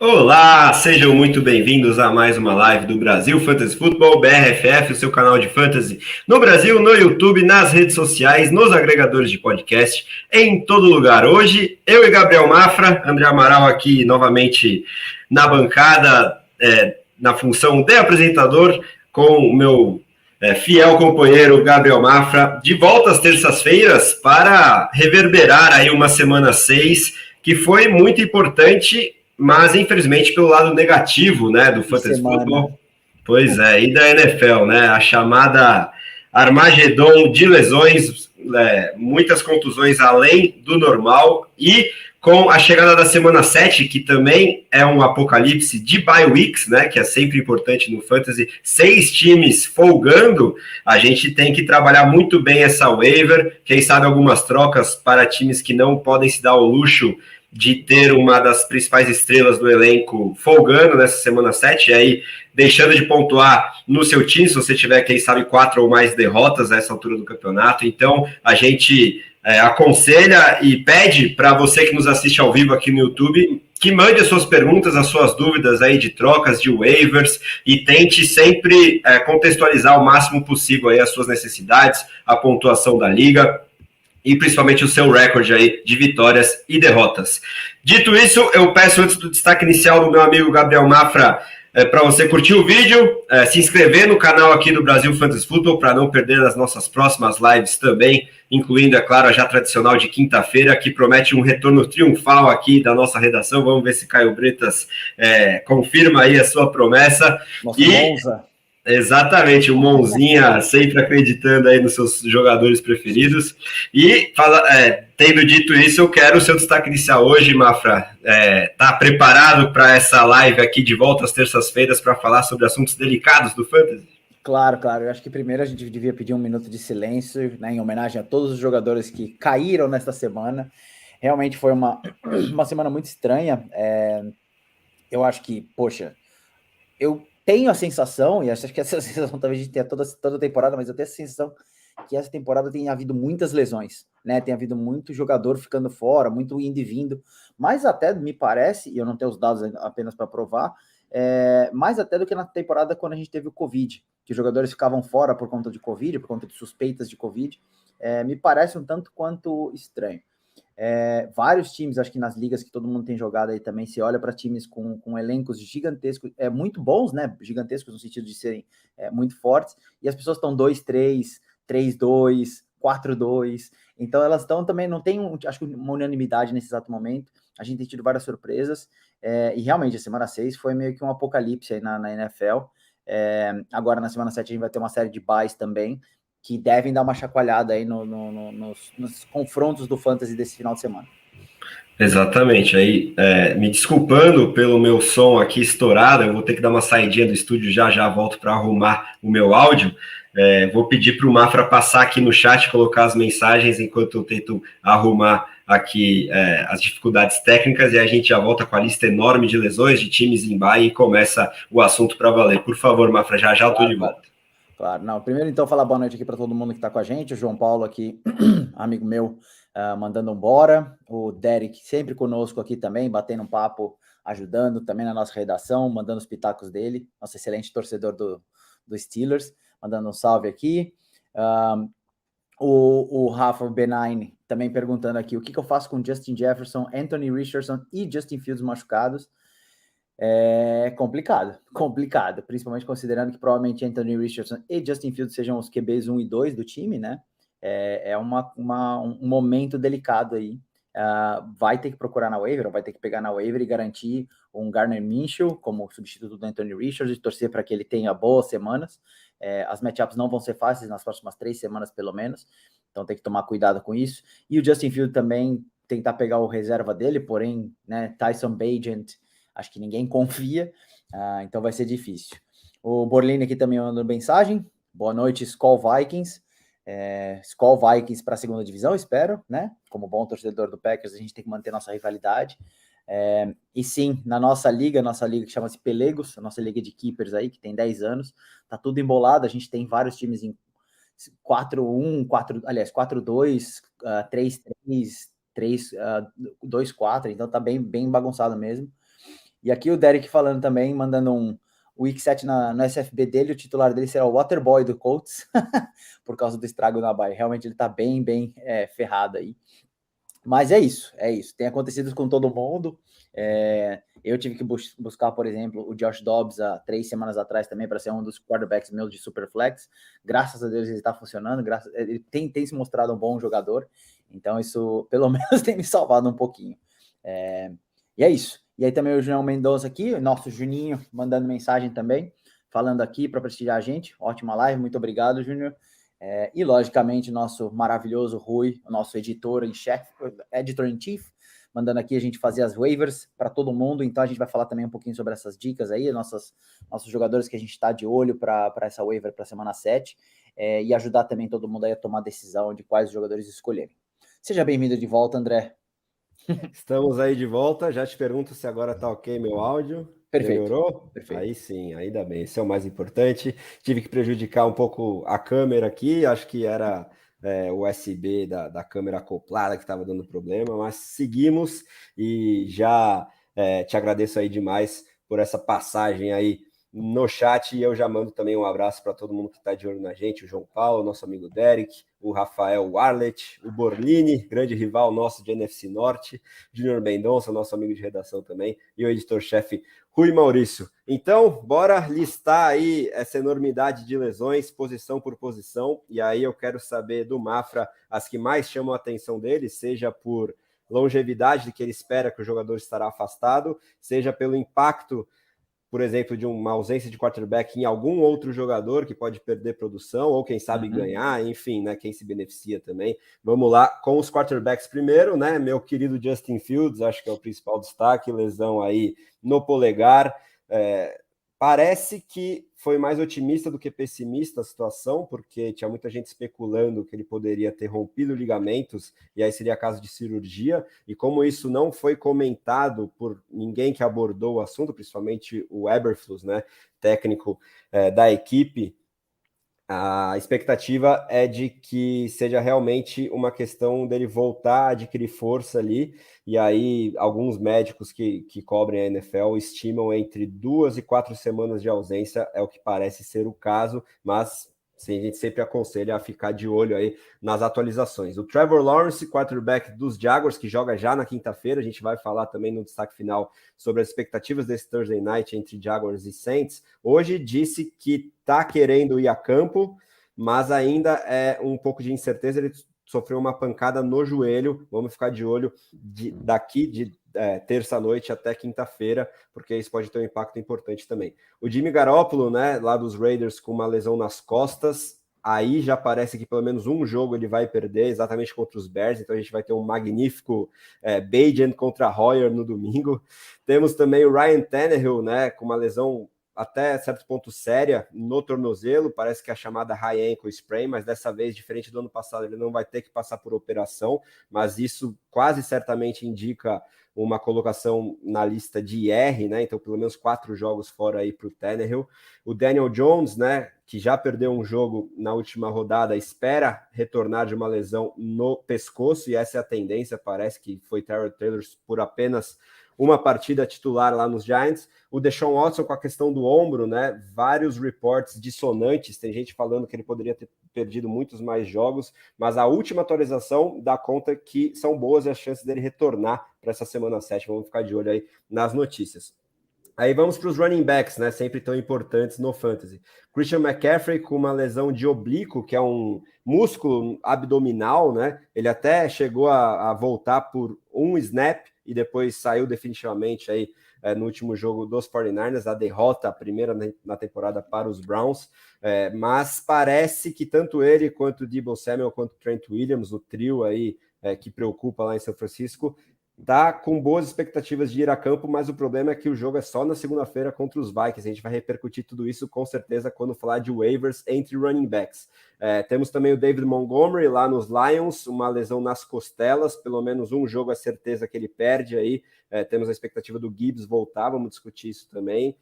Olá, sejam muito bem-vindos a mais uma live do Brasil Fantasy Football, BRFF, o seu canal de fantasy no Brasil, no YouTube, nas redes sociais, nos agregadores de podcast, em todo lugar. Hoje, eu e Gabriel Mafra, André Amaral aqui novamente na bancada, na função de apresentador, com o meu fiel companheiro Gabriel Mafra, de volta às terças-feiras para reverberar aí uma semana 6, que foi muito importante, mas infelizmente pelo lado negativo, né, do Fantasy Football. Pois é, e da NFL, né, a chamada Armagedon de lesões, muitas contusões além do normal, e com a chegada da semana 7, que também é um apocalipse de bye weeks, né, que é sempre importante no Fantasy, 6 times folgando, a gente tem que trabalhar muito bem essa waiver, quem sabe algumas trocas para times que não podem se dar o luxo de ter uma das principais estrelas do elenco folgando nessa semana 7, e aí deixando de pontuar no seu time, se você tiver, quem sabe, 4 ou mais derrotas a essa altura do campeonato. Então, a gente aconselha e pede para você que nos assiste ao vivo aqui no YouTube que mande as suas perguntas, as suas dúvidas aí de trocas, de waivers, e tente sempre contextualizar o máximo possível aí as suas necessidades, a pontuação da liga e principalmente o seu recorde aí de vitórias e derrotas. Dito isso, eu peço antes do destaque inicial do meu amigo Gabriel Mafra para você curtir o vídeo, se inscrever no canal aqui do Brasil Fantasy Football para não perder as nossas próximas lives também, incluindo, é claro, a já tradicional de quinta-feira, que promete um retorno triunfal aqui da nossa redação. Vamos ver se Caio Bretas confirma aí a sua promessa. Nosso Monza. Exatamente, o Monzinha sempre acreditando aí nos seus jogadores preferidos. E tendo dito isso, eu quero o seu destaque inicial hoje, Mafra. Tá preparado para essa live aqui de volta às terças-feiras para falar sobre assuntos delicados do Fantasy? Claro. Eu acho que primeiro a gente devia pedir um minuto de silêncio, né, em homenagem a todos os jogadores que caíram nesta semana. Realmente foi uma semana muito estranha. Eu acho que, poxa, eu tenho a sensação, e acho que essa sensação talvez a gente tenha toda a temporada, mas eu tenho a sensação que essa temporada tem havido muitas lesões, né? Tem havido muito jogador ficando fora, muito indo e vindo, mas até me parece, e eu não tenho os dados apenas para provar, mais até do que na temporada quando a gente teve o Covid, que os jogadores ficavam fora por conta de Covid, por conta de suspeitas de Covid, me parece um tanto quanto estranho. Vários times, acho que nas ligas que todo mundo tem jogado aí também, se olha para times com elencos gigantescos, muito bons, né? Gigantescos no sentido de serem muito fortes, e as pessoas estão 2-3, 3-2, 4-2, então elas estão também, não tem, acho que uma unanimidade nesse exato momento. A gente tem tido várias surpresas, e realmente a semana 6 foi meio que um apocalipse aí na NFL. Agora na semana 7 a gente vai ter uma série de buys também, que devem dar uma chacoalhada aí nos confrontos do Fantasy desse final de semana. Exatamente. Aí, me desculpando pelo meu som aqui estourado, eu vou ter que dar uma saidinha do estúdio já volto para arrumar o meu áudio. Vou pedir para o Mafra passar aqui no chat, colocar as mensagens enquanto eu tento arrumar aqui as dificuldades técnicas, e a gente já volta com a lista enorme de lesões de times em bye e começa o assunto para valer. Por favor, Mafra, já eu estou de volta. Claro, não. Primeiro, então, falar boa noite aqui para todo mundo que está com a gente. O João Paulo aqui, amigo meu, mandando embora. O Derek sempre conosco aqui também, batendo um papo, ajudando também na nossa redação, mandando os pitacos dele. Nosso excelente torcedor do Steelers, mandando um salve aqui. O Rafa Benign também perguntando aqui, o que eu faço com Justin Jefferson, Anthony Richardson e Justin Fields machucados? Complicado, principalmente considerando que provavelmente Anthony Richardson e Justin Fields sejam os QBs 1 e 2 do time, né? Um momento delicado aí. Vai ter que procurar na waiver, ou vai ter que pegar na waiver e garantir um Gardner Minshew como substituto do Anthony Richardson e torcer para que ele tenha boas semanas. As matchups não vão ser fáceis nas próximas 3 semanas, pelo menos, então tem que tomar cuidado com isso. E o Justin Fields também tentar pegar o reserva dele, porém, né, Tyson Bagent, acho que ninguém confia, então vai ser difícil. O Borlini aqui também mandando mensagem. Boa noite, Skol Vikings. Skol Vikings para a segunda divisão, espero, né? Como bom torcedor do Packers, a gente tem que manter nossa rivalidade. E sim, na nossa liga que chama-se Pelegos, a nossa liga de keepers aí, que tem 10 anos, tá tudo embolado. A gente tem vários times em 4-1, 4-2, 3-3, 3-2-4, então tá bem bagunçado mesmo. E aqui o Derek falando também, mandando o Week 7 no SFB dele, o titular dele será o Waterboy do Colts, por causa do estrago na bye. Realmente ele tá bem ferrado aí. Mas é isso. Tem acontecido com todo mundo. Eu tive que buscar, por exemplo, o Josh Dobbs há 3 semanas atrás também para ser um dos quarterbacks meus de Superflex. Graças a Deus ele está funcionando. Ele tem se mostrado um bom jogador. Então isso, pelo menos, tem me salvado um pouquinho. E é isso. E aí também o João Mendonça aqui, o nosso Juninho, mandando mensagem também, falando aqui para prestigiar a gente. Ótima live, muito obrigado, Júnior. E, logicamente, nosso maravilhoso Rui, o nosso editor em chief, mandando aqui a gente fazer as waivers para todo mundo. Então, a gente vai falar também um pouquinho sobre essas dicas aí, nossos jogadores que a gente está de olho para essa waiver para a semana 7, e ajudar também todo mundo aí a tomar a decisão de quais jogadores escolherem. Seja bem-vindo de volta, André. Estamos aí de volta. Já te pergunto se agora tá ok meu áudio. Perfeito. Melhorou? Perfeito. Aí sim, ainda bem. Esse é o mais importante. Tive que prejudicar um pouco a câmera aqui. Acho que era o USB da câmera acoplada que estava dando problema, mas seguimos e já te agradeço aí demais por essa passagem aí no chat, e eu já mando também um abraço para todo mundo que está de olho na gente, o João Paulo, nosso amigo Derek, o Rafael Warlet, o Borlini, grande rival nosso de NFC Norte, Júnior Mendonça, nosso amigo de redação também, e o editor-chefe Rui Maurício. Então, bora listar aí essa enormidade de lesões, posição por posição, e aí eu quero saber do Mafra as que mais chamam a atenção dele, seja por longevidade que ele espera que o jogador estará afastado, seja pelo impacto, por exemplo, de uma ausência de quarterback em algum outro jogador que pode perder produção, ou quem sabe ganhar, enfim, né, quem se beneficia também. Vamos lá com os quarterbacks primeiro, né, meu querido Justin Fields, acho que é o principal destaque, lesão aí no polegar, parece que foi mais otimista do que pessimista a situação, porque tinha muita gente especulando que ele poderia ter rompido ligamentos, e aí seria caso de cirurgia, e como isso não foi comentado por ninguém que abordou o assunto, principalmente o Eberflus, né, técnico da equipe, a expectativa é de que seja realmente uma questão dele voltar a adquirir força ali, e aí alguns médicos que cobrem a NFL estimam entre 2 e 4 semanas de ausência, é o que parece ser o caso, mas sim, a gente sempre aconselha a ficar de olho aí nas atualizações. O Trevor Lawrence, quarterback dos Jaguars, que joga já na quinta-feira, a gente vai falar também no destaque final sobre as expectativas desse Thursday Night entre Jaguars e Saints, hoje disse que está querendo ir a campo, mas ainda é um pouco de incerteza, ele sofreu uma pancada no joelho, vamos ficar de olho daqui de terça-noite até quinta-feira, porque isso pode ter um impacto importante também. O Jimmy Garoppolo, né, lá dos Raiders, com uma lesão nas costas, aí já parece que pelo menos um jogo ele vai perder, exatamente contra os Bears, então a gente vai ter um magnífico Bajan contra Hoyer no domingo. Temos também o Ryan Tannehill, né, com uma lesão até certo ponto séria no tornozelo, parece que é a chamada high ankle sprain, mas dessa vez, diferente do ano passado, ele não vai ter que passar por operação, mas isso quase certamente indica uma colocação na lista de IR, né? Então, pelo menos 4 jogos fora aí para o Tannehill. O Daniel Jones, né, que já perdeu um jogo na última rodada, espera retornar de uma lesão no pescoço, e essa é a tendência, parece que foi Tyrod Taylor por apenas uma partida titular lá nos Giants. O Deshaun Watson com a questão do ombro, né? Vários reports dissonantes, tem gente falando que ele poderia ter perdido muitos mais jogos, mas a última atualização dá conta que são boas as chances dele retornar para essa semana 7. Vamos ficar de olho aí nas notícias. Aí vamos para os running backs, né? Sempre tão importantes no fantasy. Christian McCaffrey com uma lesão de oblíquo, que é um músculo abdominal, né? Ele até chegou a voltar por um snap e depois saiu definitivamente aí no último jogo dos 49ers, a derrota, a primeira na temporada para os Browns, mas parece que tanto ele quanto o Deebo Samuel quanto o Trent Williams, o trio aí que preocupa lá em São Francisco, tá com boas expectativas de ir a campo, mas o problema é que o jogo é só na segunda-feira contra os Vikings. A gente vai repercutir tudo isso com certeza quando falar de waivers entre running backs. Temos também o David Montgomery lá nos Lions, uma lesão nas costelas, pelo menos um jogo é certeza que ele perde aí. Temos a expectativa do Gibbs voltar, vamos discutir isso também.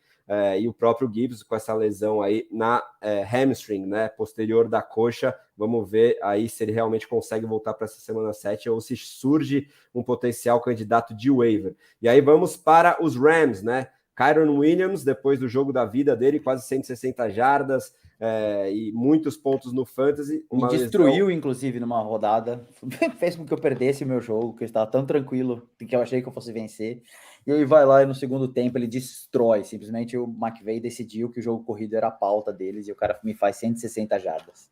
E o próprio Gibbs com essa lesão aí na hamstring, né, posterior da coxa, Vamos ver aí se ele realmente consegue voltar para essa semana 7 ou se surge um potencial candidato de waiver. E aí vamos para os Rams, né? Kyron Williams, depois do jogo da vida dele, quase 160 jardas, e muitos pontos no Fantasy. Me destruiu, inclusive, numa rodada. Fez com que eu perdesse o meu jogo, que eu estava tão tranquilo, que eu achei que eu fosse vencer. E aí vai lá e no segundo tempo ele destrói. Simplesmente o McVay decidiu que o jogo corrido era a pauta deles e o cara me faz 160 jardas.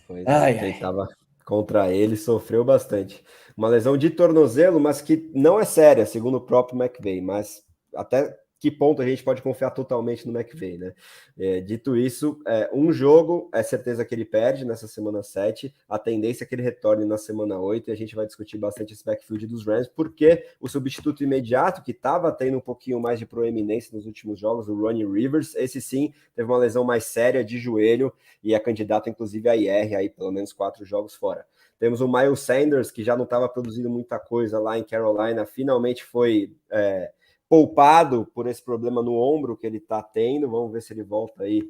Pois é, quem estava contra ele sofreu bastante. Uma lesão de tornozelo, mas que não é séria, segundo o próprio McVay, mas até que ponto a gente pode confiar totalmente no McVay, né? Dito isso, um jogo é certeza que ele perde nessa semana 7, a tendência é que ele retorne na semana 8, e a gente vai discutir bastante esse backfield dos Rams, porque o substituto imediato, que estava tendo um pouquinho mais de proeminência nos últimos jogos, o Ronnie Rivers, esse sim teve uma lesão mais séria de joelho, e é candidato inclusive a IR, aí pelo menos 4 jogos fora. Temos o Miles Sanders, que já não estava produzindo muita coisa lá em Carolina, finalmente foi poupado por esse problema no ombro que ele está tendo. Vamos ver se ele volta aí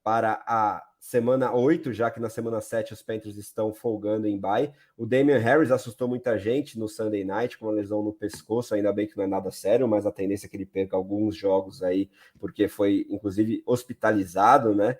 para a semana 8, já que na semana 7 os Panthers estão folgando em bye. O Damian Harris assustou muita gente no Sunday Night com uma lesão no pescoço, ainda bem que não é nada sério, mas a tendência é que ele perca alguns jogos aí, porque foi inclusive hospitalizado, né?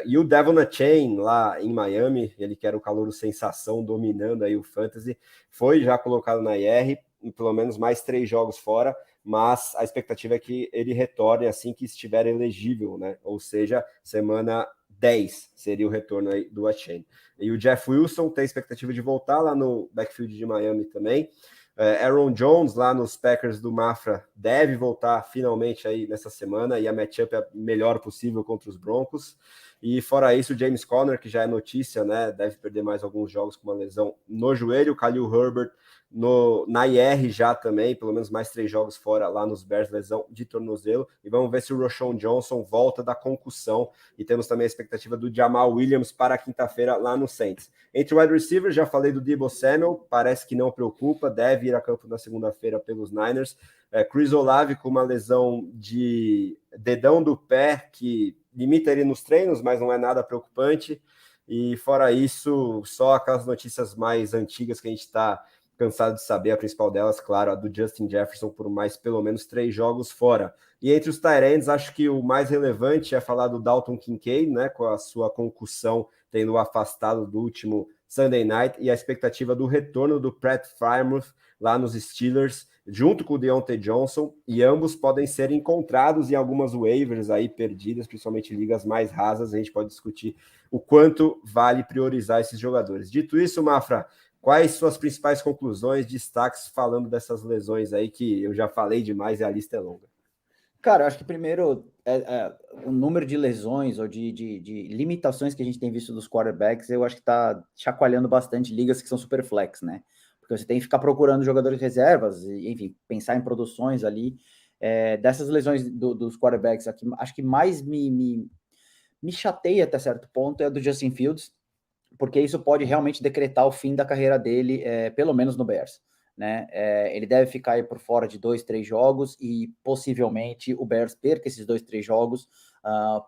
E o Devon Achane lá em Miami, ele que era o calouro sensação dominando aí o Fantasy, foi já colocado na IR, pelo menos mais 3 jogos fora, mas a expectativa é que ele retorne assim que estiver elegível, né? Ou seja, semana 10 seria o retorno aí do Achane. E o Jeff Wilson tem expectativa de voltar lá no backfield de Miami também. Aaron Jones lá nos Packers do Mafra deve voltar finalmente aí nessa semana, e a matchup é a melhor possível contra os Broncos. E fora isso, o James Conner, que já é notícia, né? Deve perder mais alguns jogos com uma lesão no joelho. O Khalil Herbert na IR já também, pelo menos mais 3 jogos fora lá nos Bears, lesão de tornozelo. E vamos ver se o Roschon Johnson volta da concussão. E temos também a expectativa do Jamal Williams para quinta-feira lá no Saints. Entre o wide receiver, já falei do Deebo Samuel, parece que não preocupa, deve ir a campo na segunda-feira pelos Niners. Chris Olave com uma lesão de dedão do pé, que limita ele nos treinos, mas não é nada preocupante. E fora isso, só aquelas notícias mais antigas que a gente está cansado de saber, a principal delas, claro, a do Justin Jefferson por mais pelo menos 3 jogos fora. E entre os tight ends, acho que o mais relevante é falar do Dalton Kincaid, né, com a sua concussão tendo afastado do último Sunday Night, e a expectativa do retorno do Pat Freiermuth lá nos Steelers, junto com o Deontay Johnson, e ambos podem ser encontrados em algumas waivers aí perdidas, principalmente ligas mais rasas. A gente pode discutir o quanto vale priorizar esses jogadores. Dito isso, Mafra, quais suas principais conclusões, destaques falando dessas lesões aí, que eu já falei demais e a lista é longa? Cara, eu acho que primeiro o número de lesões ou de limitações que a gente tem visto dos quarterbacks, eu acho que está chacoalhando bastante ligas que são super flex, né? Porque você tem que ficar procurando jogadores reservas, e, enfim, pensar em produções ali. Dessas lesões dos quarterbacks, aqui, acho que mais me chateia até certo ponto é a do Justin Fields, porque isso pode realmente decretar o fim da carreira dele, pelo menos no Bears. Né? Ele deve ficar aí por fora de 2, 3 jogos e possivelmente o Bears perca esses 2, 3 jogos,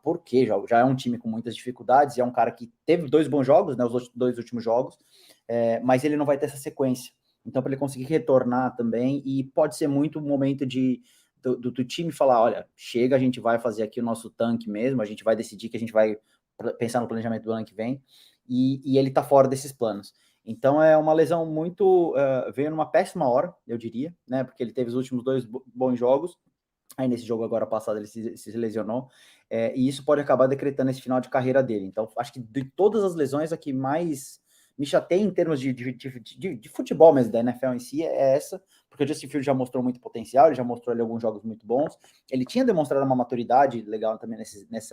porque já é um time com muitas dificuldades e é um cara que teve 2 bons jogos, né, os 2 últimos jogos, mas ele não vai ter essa sequência. Então, para ele conseguir retornar também, e pode ser muito o momento do time falar, olha, chega, a gente vai fazer aqui o nosso tanque mesmo, a gente vai decidir que a gente vai pensar no planejamento do ano que vem, e ele tá fora desses planos. Então é uma lesão muito, veio numa péssima hora, eu diria, né, porque ele teve os últimos 2 bons jogos, aí nesse jogo agora passado ele se lesionou, e isso pode acabar decretando esse final de carreira dele. Então acho que de todas as lesões, a que mais me chateia em termos de futebol mesmo, da NFL em si, é essa, porque o Justin Fields já mostrou muito potencial, ele já mostrou ali alguns jogos muito bons, ele tinha demonstrado uma maturidade legal também,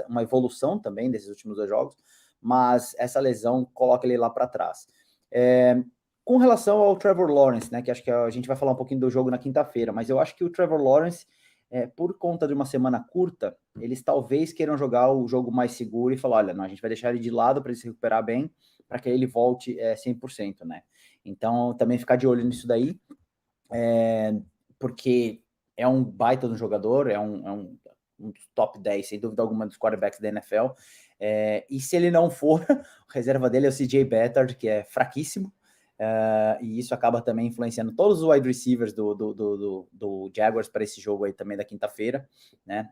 uma evolução também desses últimos 2 jogos, mas essa lesão coloca ele lá para trás. Com relação ao Trevor Lawrence, né, que acho que a gente vai falar um pouquinho do jogo na quinta-feira, mas eu acho que o Trevor Lawrence, por conta de uma semana curta, eles talvez queiram jogar o jogo mais seguro e falar, olha, não, a gente vai deixar ele de lado para ele se recuperar bem, para que ele volte 100%, né? Então, também ficar de olho nisso daí, porque é um baita de um jogador, dos top 10, sem dúvida alguma, dos quarterbacks da NFL. E se ele não for, a reserva dele é o CJ Beathard, que é fraquíssimo. E isso acaba também influenciando todos os wide receivers do Jaguars para esse jogo aí também da quinta-feira, né?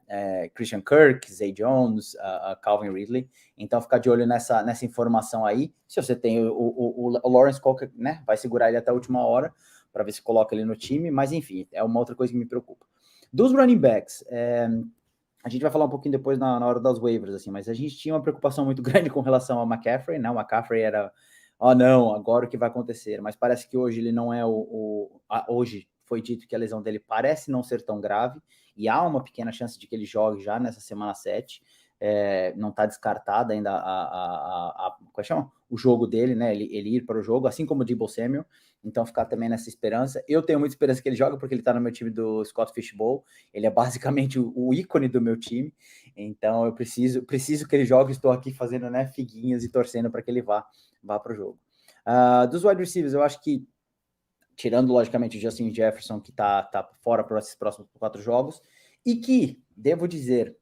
Christian Kirk, Zay Jones, Calvin Ridley. Então, ficar de olho nessa informação aí. Se você tem o Lawrence Coker, né? Vai segurar ele até a última hora para ver se coloca ele no time. Mas, enfim, é uma outra coisa que me preocupa. Dos running backs, a gente vai falar um pouquinho depois na hora das waivers, assim, mas a gente tinha uma preocupação muito grande com relação ao McCaffrey, né? O McCaffrey era... não, agora o que vai acontecer? Mas parece que hoje ele não é hoje foi dito que a lesão dele parece não ser tão grave, e há uma pequena chance de que ele jogue já nessa semana 7. Não está descartada ainda como chama? O jogo dele, né? Ele ir para o jogo, assim como o Deebo Samuel. Então, ficar também nessa esperança. Eu tenho muita esperança que ele jogue, porque ele está no meu time do Scott Fishbowl. Ele é basicamente o ícone do meu time. Então, eu preciso que ele jogue. Estou aqui fazendo, né, figuinhas e torcendo para que ele vá para o jogo. Dos wide receivers, eu acho que, tirando, logicamente, o Justin Jefferson, que tá fora para esses próximos 4 jogos, e que, devo dizer,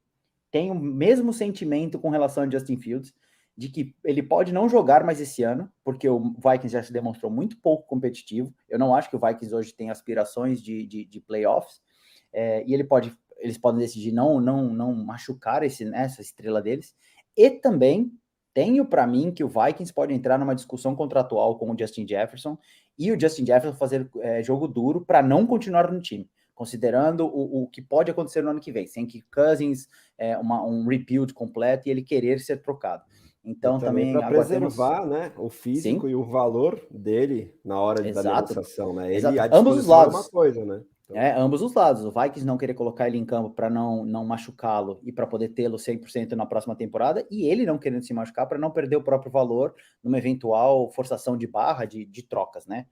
tem o mesmo sentimento com relação a Justin Fields, de que ele pode não jogar mais esse ano, porque o Vikings já se demonstrou muito pouco competitivo. Eu não acho que o Vikings hoje tem aspirações de playoffs, e eles podem decidir não machucar essa estrela deles. E também tenho para mim que o Vikings pode entrar numa discussão contratual com o Justin Jefferson, e o Justin Jefferson fazer jogo duro para não continuar no time, considerando o que pode acontecer no ano que vem, sem que Cousins um rebuild completo e ele querer ser trocado. Então, também para preservar, né, o físico. Sim. E o valor dele na hora da negociação, né? Ele, a ambos os lados. É uma coisa, né? Então... ambos os lados. O Vikings não querer colocar ele em campo para não machucá-lo e para poder tê-lo 100% na próxima temporada, e ele não querendo se machucar para não perder o próprio valor numa eventual forçação de barra de trocas, né?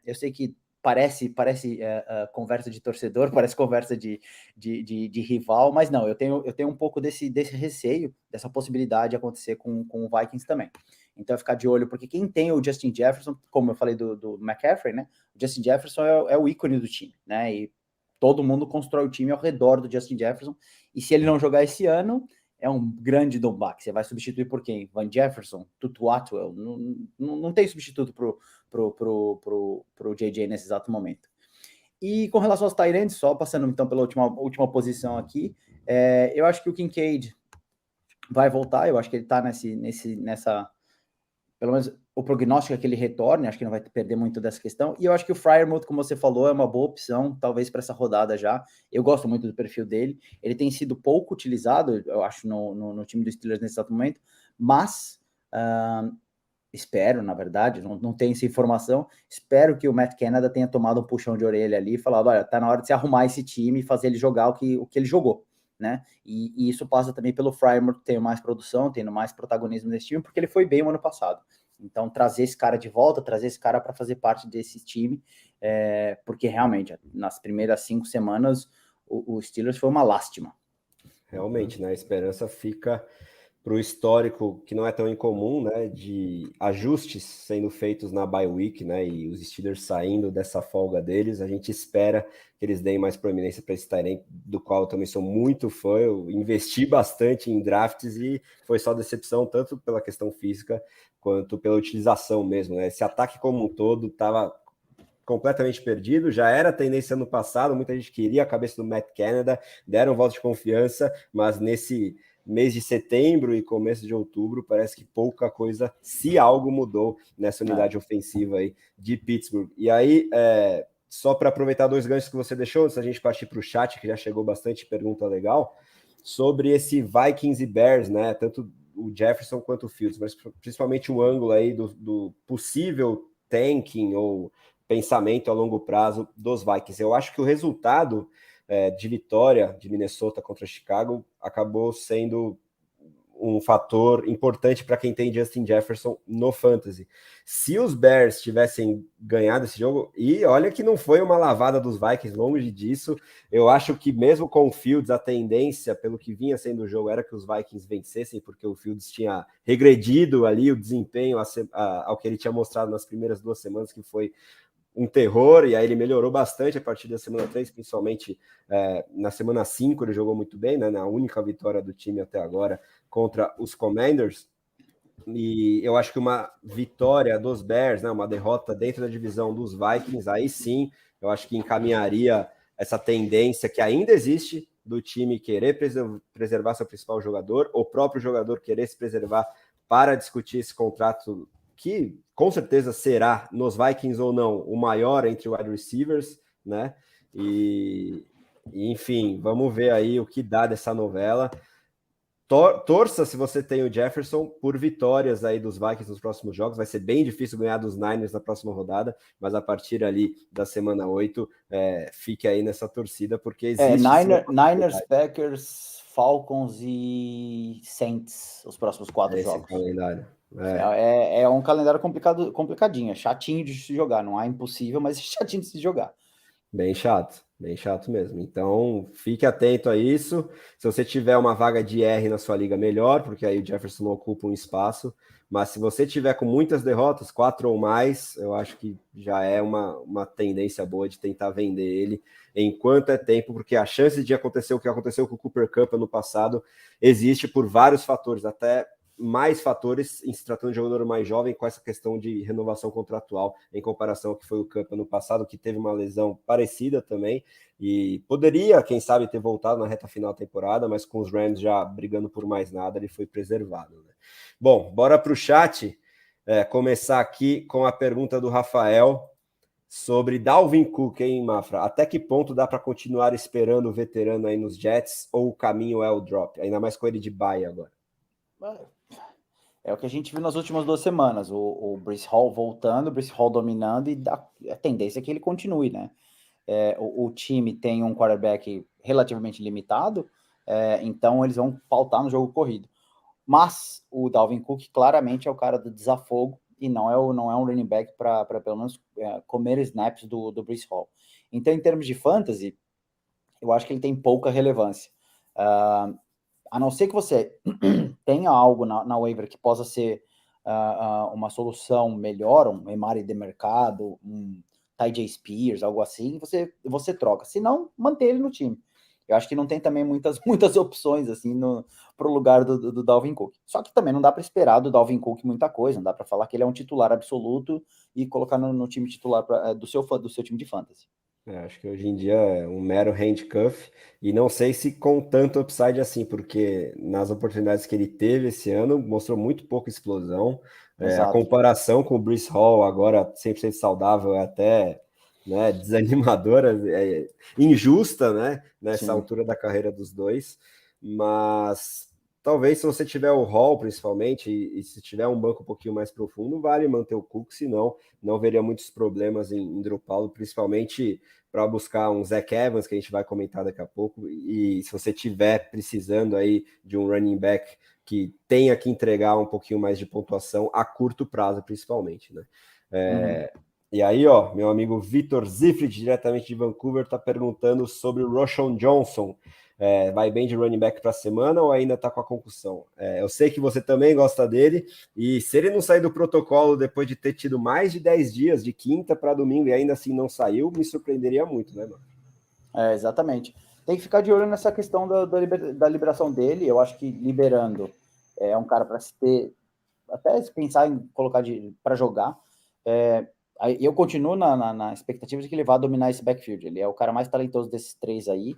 Eu sei que parece conversa de torcedor, parece conversa de rival, mas não, eu tenho um pouco desse receio, dessa possibilidade de acontecer com o Vikings também. Então, ficar de olho, porque quem tem o Justin Jefferson, como eu falei do McCaffrey, né? O Justin Jefferson é o ícone do time, né? E todo mundo constrói o time ao redor do Justin Jefferson, e se ele não jogar esse ano, é um grande downback. Você vai substituir por quem? Van Jefferson? Tutu Atwell? Não tem substituto pro JJ nesse exato momento. E com relação aos tight ends, só passando então pela última posição aqui, eu acho que o Kincaid vai voltar. Eu acho que ele tá nessa... Pelo menos o prognóstico é que ele retorne, acho que não vai perder muito dessa questão. E eu acho que o Freiermuth, como você falou, é uma boa opção, talvez para essa rodada já. Eu gosto muito do perfil dele. Ele tem sido pouco utilizado, eu acho, no time dos Steelers nesse exato momento, mas espero, na verdade, não tenho essa informação, espero que o Matt Canada tenha tomado um puxão de orelha ali e falado, olha, tá na hora de se arrumar esse time e fazer ele jogar o que ele jogou, né? E isso passa também pelo Freiermuth tendo mais produção, tendo mais protagonismo nesse time, porque ele foi bem o ano passado. Então, trazer esse cara de volta, trazer esse cara para fazer parte desse time, porque realmente, nas primeiras 5 semanas, o Steelers foi uma lástima. Realmente, né? A esperança fica para o histórico, que não é tão incomum, né? De ajustes sendo feitos na bye week, né? E os Steelers saindo dessa folga deles. A gente espera que eles deem mais proeminência para esse tight end, do qual eu também sou muito fã. Eu investi bastante em drafts e foi só decepção, tanto pela questão física quanto pela utilização mesmo, né? Esse ataque como um todo estava completamente perdido, já era tendência ano passado, muita gente queria a cabeça do Matt Canada, deram um voto de confiança, mas nesse mês de setembro e começo de outubro, parece que pouca coisa, se algo, mudou nessa unidade ofensiva aí de Pittsburgh. E aí, só para aproveitar 2 ganchos que você deixou, antes da gente partir para o chat, que já chegou bastante pergunta legal, sobre esse Vikings e Bears, né? Tanto o Jefferson quanto o Fields, mas principalmente o ângulo aí do possível tanking ou pensamento a longo prazo dos Vikings. Eu acho que o resultado de vitória de Minnesota contra Chicago acabou sendo um fator importante para quem tem Justin Jefferson no Fantasy. Se os Bears tivessem ganhado esse jogo, e olha que não foi uma lavada dos Vikings, longe disso, eu acho que mesmo com o Fields, a tendência, pelo que vinha sendo o jogo, era que os Vikings vencessem, porque o Fields tinha regredido ali o desempenho ao que ele tinha mostrado nas primeiras 2 semanas, que foi um terror, e aí ele melhorou bastante a partir da semana 3, principalmente na semana 5 ele jogou muito bem, né, na única vitória do time até agora contra os Commanders. E eu acho que uma vitória dos Bears, né, uma derrota dentro da divisão dos Vikings, aí sim, eu acho que encaminharia essa tendência que ainda existe do time querer preservar seu principal jogador, o próprio jogador querer se preservar para discutir esse contrato que com certeza será, nos Vikings ou não, o maior entre wide receivers, né? E enfim, vamos ver aí o que dá dessa novela. Torça, se você tem o Jefferson, por vitórias aí dos Vikings nos próximos jogos. Vai ser bem difícil ganhar dos Niners na próxima rodada, mas a partir ali da semana 8, fique aí nessa torcida, porque existe... Niners, Packers, Falcons e Saints, os próximos 4 jogos. Calendário. É um calendário complicadinho, é chatinho de se jogar, não é impossível, mas é chatinho de se jogar. Bem chato mesmo. Então, fique atento a isso. Se você tiver uma vaga de R na sua liga, melhor, porque aí o Jefferson não ocupa um espaço. Mas se você tiver com muitas derrotas, 4 ou mais, eu acho que já é uma tendência boa de tentar vender ele enquanto é tempo, porque a chance de acontecer o que aconteceu com o Cooper Kupp ano passado existe por vários fatores, até mais fatores em se tratando de jogador mais jovem, com essa questão de renovação contratual em comparação ao que foi o Kupp ano passado, que teve uma lesão parecida também, e poderia, quem sabe, ter voltado na reta final da temporada, mas com os Rams já brigando por mais nada, ele foi preservado, né? Bom, bora para o chat, começar aqui com a pergunta do Rafael sobre Dalvin Cook, hein, Mafra? Até que ponto dá para continuar esperando o veterano aí nos Jets, ou o caminho é o drop? Ainda mais com ele de bye agora. É o que a gente viu nas últimas 2 semanas, o Breece Hall voltando, o Breece Hall dominando, e a tendência é que ele continue, né? O time tem um quarterback relativamente limitado, então eles vão pautar no jogo corrido. Mas o Dalvin Cook claramente é o cara do desafogo, e não é um running back para pelo menos comer snaps do Breece Hall. Então, em termos de fantasy, eu acho que ele tem pouca relevância. A não ser que você tenha algo na waiver que possa ser uma solução melhor, um Emari de mercado, um Ty Spears, algo assim, você troca. Se não, manter ele no time. Eu acho que não tem também muitas opções assim para o lugar do Dalvin Cook. Só que também não dá para esperar do Dalvin Cook muita coisa, não dá para falar que ele é um titular absoluto e colocar no time titular do seu time de fantasy. Acho que hoje em dia é um mero handcuff, e não sei se com tanto upside assim, porque nas oportunidades que ele teve esse ano, mostrou muito pouca explosão. A comparação com o Breece Hall, agora 100% saudável, é até, né, desanimadora, injusta, né, nessa Sim. altura da carreira dos dois. Mas talvez, se você tiver o Hall, principalmente, e se tiver um banco um pouquinho mais profundo, vale manter o Cook, senão não veria muitos problemas em dropá-lo, principalmente para buscar um Zach Evans, que a gente vai comentar daqui a pouco, e se você tiver precisando aí de um running back que tenha que entregar um pouquinho mais de pontuação a curto prazo, principalmente, né? E aí, ó, meu amigo Vitor Zifrid, diretamente de Vancouver, está perguntando sobre o Roschon Johnson. Vai bem de running back para a semana ou ainda está com a concussão? Eu sei que você também gosta dele, e se ele não sair do protocolo depois de ter tido mais de 10 dias, de quinta para domingo, e ainda assim não saiu, me surpreenderia muito, né, mano? Exatamente. Tem que ficar de olho nessa questão da liberação dele. Eu acho que liberando é um cara para se ter, até se pensar em colocar para jogar. Eu continuo na expectativa de que ele vá dominar esse backfield. Ele é o cara mais talentoso desses 3 aí.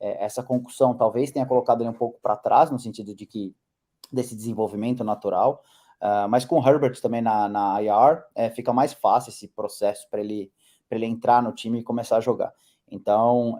Essa concussão talvez tenha colocado ele um pouco para trás, no sentido de que desse desenvolvimento natural, mas com o Herbert também na IR, fica mais fácil esse processo para ele entrar no time e começar a jogar. Então,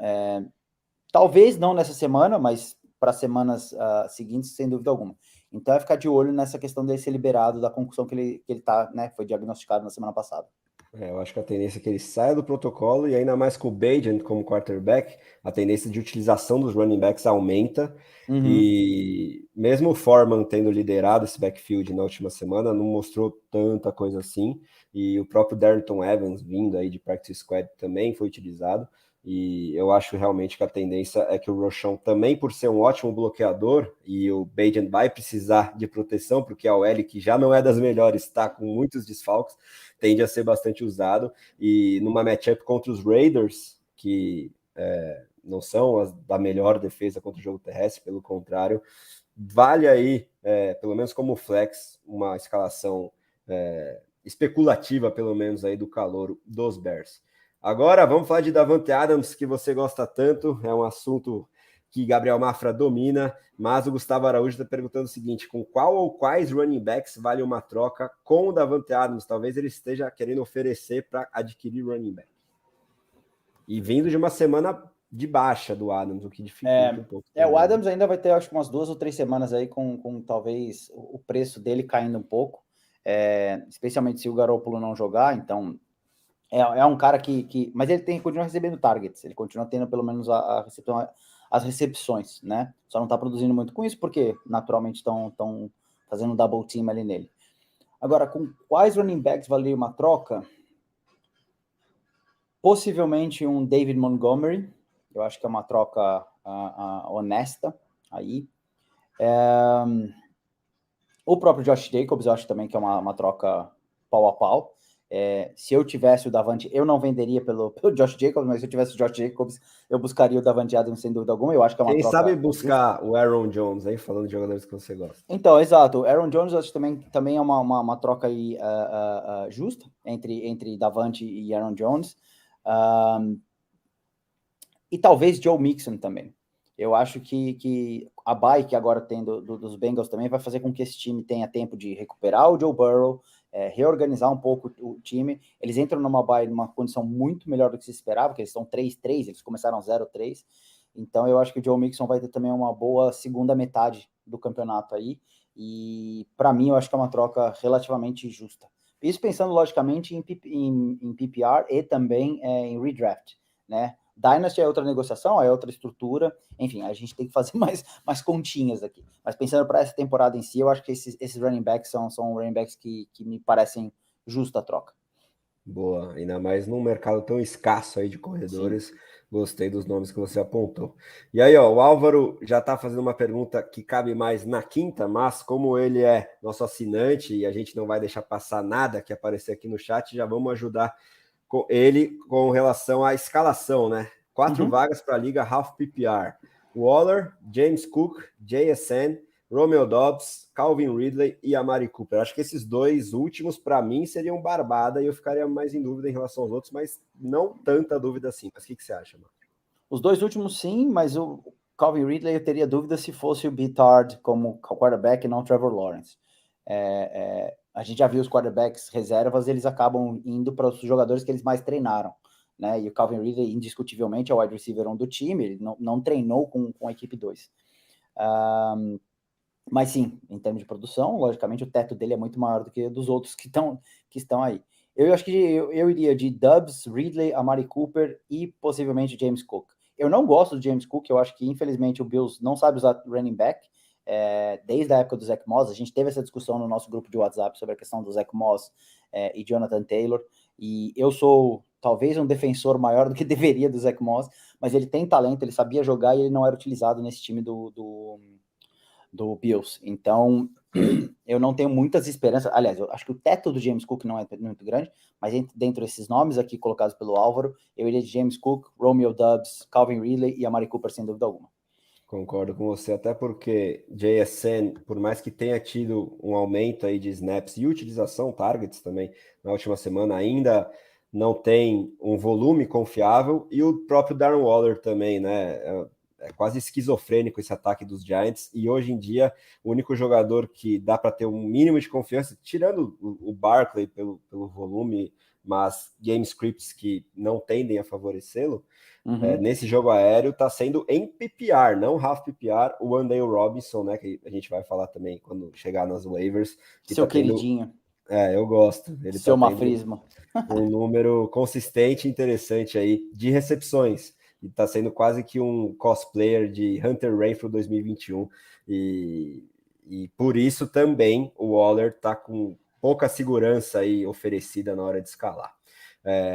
talvez não nessa semana, mas para semanas seguintes, sem dúvida alguma. Então, é ficar de olho nessa questão dele ser liberado da concussão que ele tá, né, foi diagnosticado na semana passada. Eu acho que a tendência é que ele saia do protocolo, e ainda mais com o Bagent como quarterback, a tendência de utilização dos running backs aumenta. E mesmo o Foreman tendo liderado esse backfield na última semana, não mostrou tanta coisa assim. E o próprio Darrington Evans, vindo aí de practice squad, também foi utilizado. E eu acho realmente que a tendência é que o Rochon também, por ser um ótimo bloqueador, e o Bagent vai precisar de proteção, porque a OL, que já não é das melhores, está com muitos desfalques, tende a ser bastante usado. E numa matchup contra os Raiders, que não são da melhor defesa contra o jogo terrestre, pelo contrário, vale aí, pelo menos como flex, uma escalação especulativa, pelo menos aí do calouro dos Bears. Agora vamos falar de Davante Adams, que você gosta tanto, é um assunto que Gabriel Mafra domina, mas o Gustavo Araújo está perguntando o seguinte: com qual ou quais running backs vale uma troca com o Davante Adams? Talvez ele esteja querendo oferecer para adquirir running back. E vindo de uma semana de baixa do Adams, o que dificulta um pouco. O Adams ainda vai ter, acho que umas 2 ou 3 semanas aí com talvez o preço dele caindo um pouco, especialmente se o Garoppolo não jogar. Então é um cara que mas ele continua recebendo targets, ele continua tendo pelo menos as recepções, né? Só não tá produzindo muito com isso, porque naturalmente estão fazendo um double team ali nele. Agora, com quais running backs valeria uma troca? Possivelmente um David Montgomery, eu acho que é uma troca honesta aí. O próprio Josh Jacobs, eu acho também que é uma troca pau a pau. Se eu tivesse o Davante, eu não venderia pelo Josh Jacobs, mas se eu tivesse o Josh Jacobs, eu buscaria o Davante Adams sem dúvida alguma. Eu acho que é uma Quem troca. sabe buscar o Aaron Jones aí, falando de jogadores que você gosta. Então, exato. O Aaron Jones, eu acho que também é uma troca aí justa entre Davante e Aaron Jones. E talvez Joe Mixon também. Eu acho que a bye que agora tem dos Bengals também vai fazer com que esse time tenha tempo de recuperar o Joe Burrow, reorganizar um pouco o time. Eles entram numa bye numa condição muito melhor do que se esperava, porque eles estão 3-3, eles começaram 0-3. Então eu acho que o Joe Mixon vai ter também uma boa segunda metade do campeonato aí. E para mim eu acho que é uma troca relativamente justa. Isso pensando logicamente em PPR e também em redraft, né? Dynasty é outra negociação, é outra estrutura, enfim, a gente tem que fazer mais continhas aqui. Mas pensando para essa temporada em si, eu acho que esses running backs são running backs que me parecem justa a troca. Boa, ainda mais num mercado tão escasso aí de corredores. Sim. Gostei dos nomes que você apontou. E aí, ó, o Álvaro já está fazendo uma pergunta que cabe mais na quinta, mas como ele é nosso assinante e a gente não vai deixar passar nada que aparecer aqui no chat, já vamos ajudar ele com relação à escalação, né? 4 vagas para a liga half PPR. Waller, James Cook, JSN, Romeo Doubs, Calvin Ridley e Amari Cooper. Acho que esses dois últimos, para mim, seriam barbada e eu ficaria mais em dúvida em relação aos outros, mas não tanta dúvida assim. Mas o que você acha, mano? Os dois últimos, sim, mas o Calvin Ridley eu teria dúvida se fosse o Bittard como quarterback e não o Trevor Lawrence. A gente já viu os quarterbacks reservas, eles acabam indo para os jogadores que eles mais treinaram, né? E o Calvin Ridley, indiscutivelmente, é o wide receiver 1 do time, ele não treinou com a equipe 2. Mas sim, em termos de produção, logicamente, o teto dele é muito maior do que dos outros que estão aí. Eu acho que eu iria de Doubs, Ridley, Amari Cooper e possivelmente James Cook. Eu não gosto do James Cook, eu acho que infelizmente o Bills não sabe usar running back. Desde a época do Zach Moss, a gente teve essa discussão no nosso grupo de WhatsApp sobre a questão do Zach Moss e Jonathan Taylor, e eu sou talvez um defensor maior do que deveria do Zach Moss, mas ele tem talento, ele sabia jogar e ele não era utilizado nesse time do Bills. Então, eu não tenho muitas esperanças. Aliás, eu acho que o teto do James Cook não é muito grande, mas dentro desses nomes aqui colocados pelo Álvaro, eu iria de James Cook, Romeo Doubs, Calvin Ridley e Amari Cooper, sem dúvida alguma. Concordo com você, até porque JSN, por mais que tenha tido um aumento aí de snaps e utilização, targets também, na última semana, ainda não tem um volume confiável, e o próprio Darren Waller também, né? É quase esquizofrênico esse ataque dos Giants, e hoje em dia o único jogador que dá para ter um mínimo de confiança, tirando o Barkley pelo volume, mas game scripts que não tendem a favorecê-lo, nesse jogo aéreo está sendo em PPR, não half PPR, o Wandale Robinson, né, que a gente vai falar também quando chegar nas waivers. Que Seu tá queridinho. Eu gosto. Ele Seu tá mafrismo. Um número consistente e interessante aí de recepções. E tá sendo quase que um cosplayer de Hunter Renfrow 2021. E por isso também o Waller tá com pouca segurança aí oferecida na hora de escalar.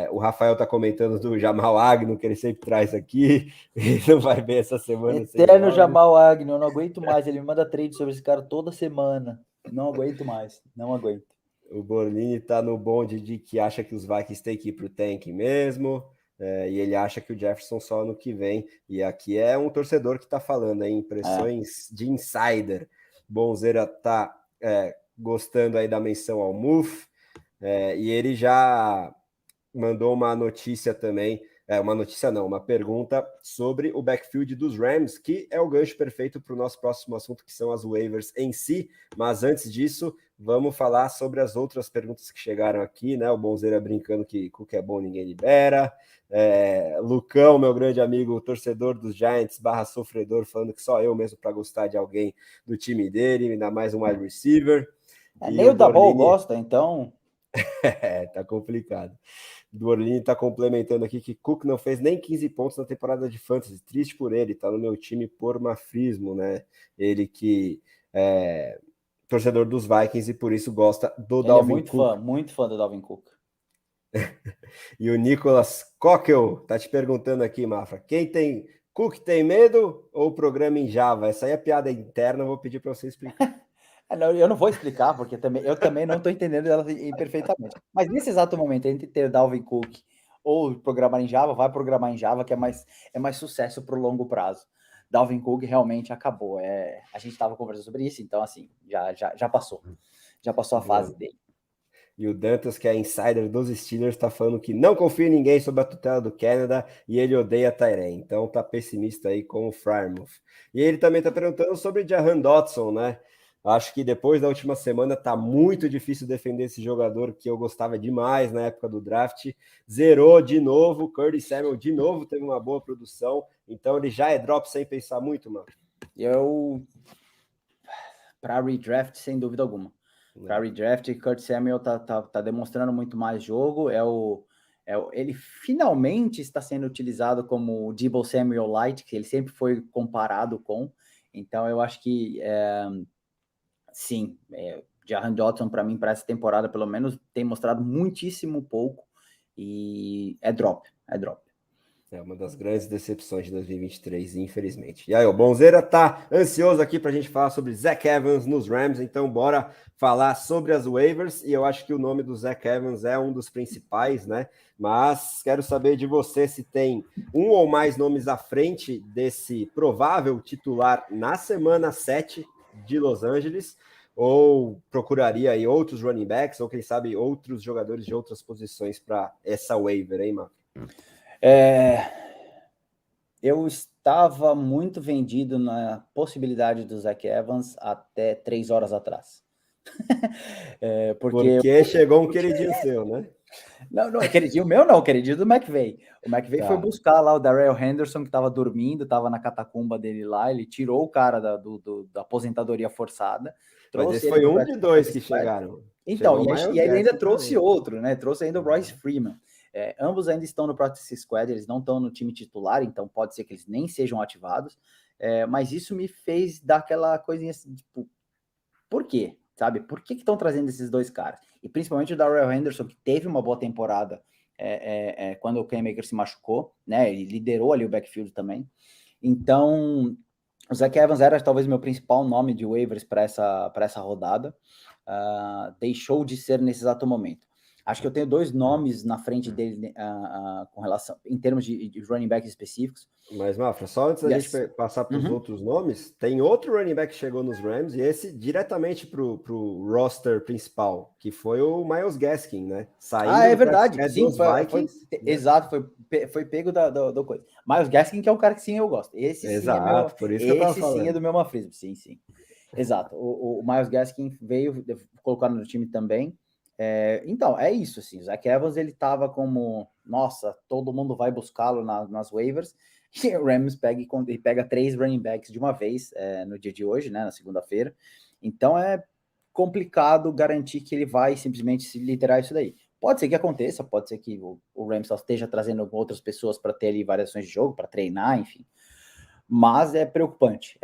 O Rafael está comentando do Jamal Agnew, que ele sempre traz aqui. Ele não vai ver essa semana. Eterno Jamal Agnew, eu não aguento mais. Ele me manda trade sobre esse cara toda semana. Não aguento mais, não aguento. O Borlini está no bonde de que acha que os Vikings têm que ir para o tank mesmo. E ele acha que o Jefferson só ano que vem. E aqui é um torcedor que está falando, hein? Impressões de insider. Bonzeira está gostando aí da menção ao Muff. E ele já mandou uma notícia também, uma pergunta sobre o backfield dos Rams, que é o gancho perfeito para o nosso próximo assunto, que são as waivers em si. Mas antes disso, vamos falar sobre as outras perguntas que chegaram aqui, né? O Bonzeira brincando que Cook é bom, ninguém libera. Lucão, meu grande amigo, torcedor dos Giants / sofredor, falando que só eu mesmo para gostar de alguém do time dele, ainda mais um wide receiver. Nem o Dabol gosta, então... Tá complicado. Do Orlini tá complementando aqui que Cook não fez nem 15 pontos na temporada de Fantasy. Triste por ele, tá no meu time por mafismo, né? Ele que é torcedor dos Vikings e por isso gosta do ele Dalvin Cook. Muito fã do Dalvin Cook. E o Nicolas Cockel tá te perguntando aqui, Mafra, Cook tem medo ou o programa em Java? Essa aí é piada interna, eu vou pedir para você explicar. Eu não vou explicar, porque eu também não estou entendendo ela perfeitamente. Mas nesse exato momento, entre ter Dalvin Cook ou programar em Java, vai programar em Java, que é mais sucesso para o longo prazo. Dalvin Cook realmente acabou. A gente estava conversando sobre isso, então assim, já passou. Já passou a fase dele. E o Dantas, que é insider dos Steelers, está falando que não confia em ninguém sob a tutela do Canada e ele odeia Tyrann. Então tá pessimista aí com o Frymouth. E ele também está perguntando sobre Jahan Dotson, né? Acho que depois da última semana tá muito difícil defender esse jogador que eu gostava demais na época do draft. Zerou de novo, Curtis Samuel de novo teve uma boa produção. Então ele já é drop sem pensar muito, mano. Para redraft, sem dúvida alguma. Para redraft, Curtis Samuel tá demonstrando muito mais jogo. Ele finalmente está sendo utilizado como o Deebo Samuel Light, que ele sempre foi comparado com. Então eu acho que sim, Jahan Dotson, para mim, para essa temporada, pelo menos, tem mostrado muitíssimo pouco e é drop. É uma das grandes decepções de 2023, infelizmente. E aí, o Bonzeira tá ansioso aqui para a gente falar sobre Zach Evans nos Rams, então bora falar sobre as waivers, e eu acho que o nome do Zach Evans é um dos principais, né? Mas quero saber de você se tem um ou mais nomes à frente desse provável titular na semana 7 de Los Angeles, ou procuraria aí outros running backs, ou quem sabe outros jogadores de outras posições para essa waiver, hein, Marco? Eu estava muito vendido na possibilidade do Zach Evans até 3 horas atrás. Porque chegou um queridinho seu, né? Não, queridinho meu não, queridinho do McVay. O McVay foi buscar lá o Darrell Henderson, que estava dormindo, estava na catacumba dele lá, ele tirou o cara da aposentadoria forçada. Mas esse foi um de dois que chegaram. Então, e ele ainda trouxe outro, né? Trouxe ainda o Royce Freeman. Ambos ainda estão no Practice Squad, eles não estão no time titular, então pode ser que eles nem sejam ativados. Mas isso me fez dar aquela coisinha assim, tipo, por quê? Sabe? Por que estão trazendo esses dois caras? E principalmente o Darrell Henderson, que teve uma boa temporada quando o Cam Akers se machucou, né? Ele liderou ali o backfield também. Então, o Zach Evans era talvez meu principal nome de waivers para essa rodada. Deixou de ser nesse exato momento. Acho que eu tenho dois nomes na frente dele com relação, em termos de running back específicos. Mas, Mafra, só antes da gente passar para os outros nomes, tem outro running back que chegou nos Rams, e esse diretamente para o roster principal, que foi o Myles Gaskin, né? Saindo é verdade. Sim, Vikings, exato, foi pego da coisa. Myles Gaskin, que é um cara que sim, eu gosto. Exato, por isso que eu tava falando. Sim é do meu mafrismo, sim. Exato. O Myles Gaskin veio colocar no time também. Então, é isso, assim, o Zach Evans, ele tava como, nossa, todo mundo vai buscá-lo nas waivers, e o Rams pega 3 running backs de uma vez no dia de hoje, né, na segunda-feira, então é complicado garantir que ele vai simplesmente se literar isso daí. Pode ser que aconteça, pode ser que o Rams só esteja trazendo outras pessoas para ter ali variações de jogo, para treinar, enfim, mas é preocupante.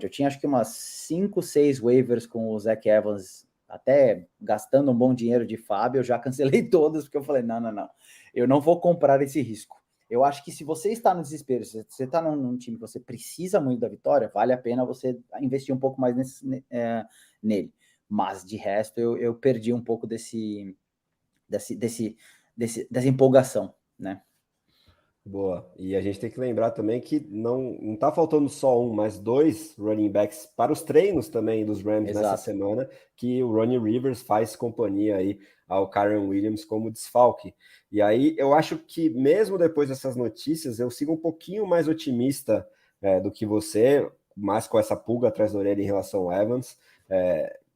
Eu tinha acho que umas 5, 6 waivers com o Zach Evans, até gastando um bom dinheiro de Fábio, eu já cancelei todas, porque eu falei, não. eu não vou comprar esse risco. Eu acho que se você está no desespero, se você está num time que você precisa muito da vitória, vale a pena você investir um pouco mais nele. Mas, de resto, eu perdi um pouco dessa empolgação, né? Boa. E a gente tem que lembrar também que não tá faltando só um, mas 2 running backs para os treinos também dos Rams nessa semana, que o Ronnie Rivers faz companhia aí ao Kyren Williams como desfalque. E aí eu acho que mesmo depois dessas notícias, eu sigo um pouquinho mais otimista do que você, mais com essa pulga atrás da orelha em relação ao Evans.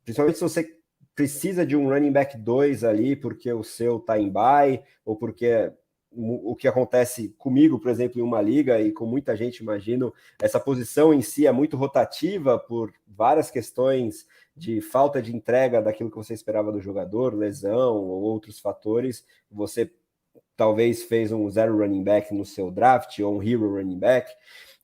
Principalmente se você precisa de um running back 2 ali, porque o seu tá em bye, ou porque o que acontece comigo, por exemplo, em uma liga e com muita gente, imagino, essa posição em si é muito rotativa por várias questões de falta de entrega daquilo que você esperava do jogador, lesão ou outros fatores. Você talvez fez um zero running back no seu draft ou um hero running back,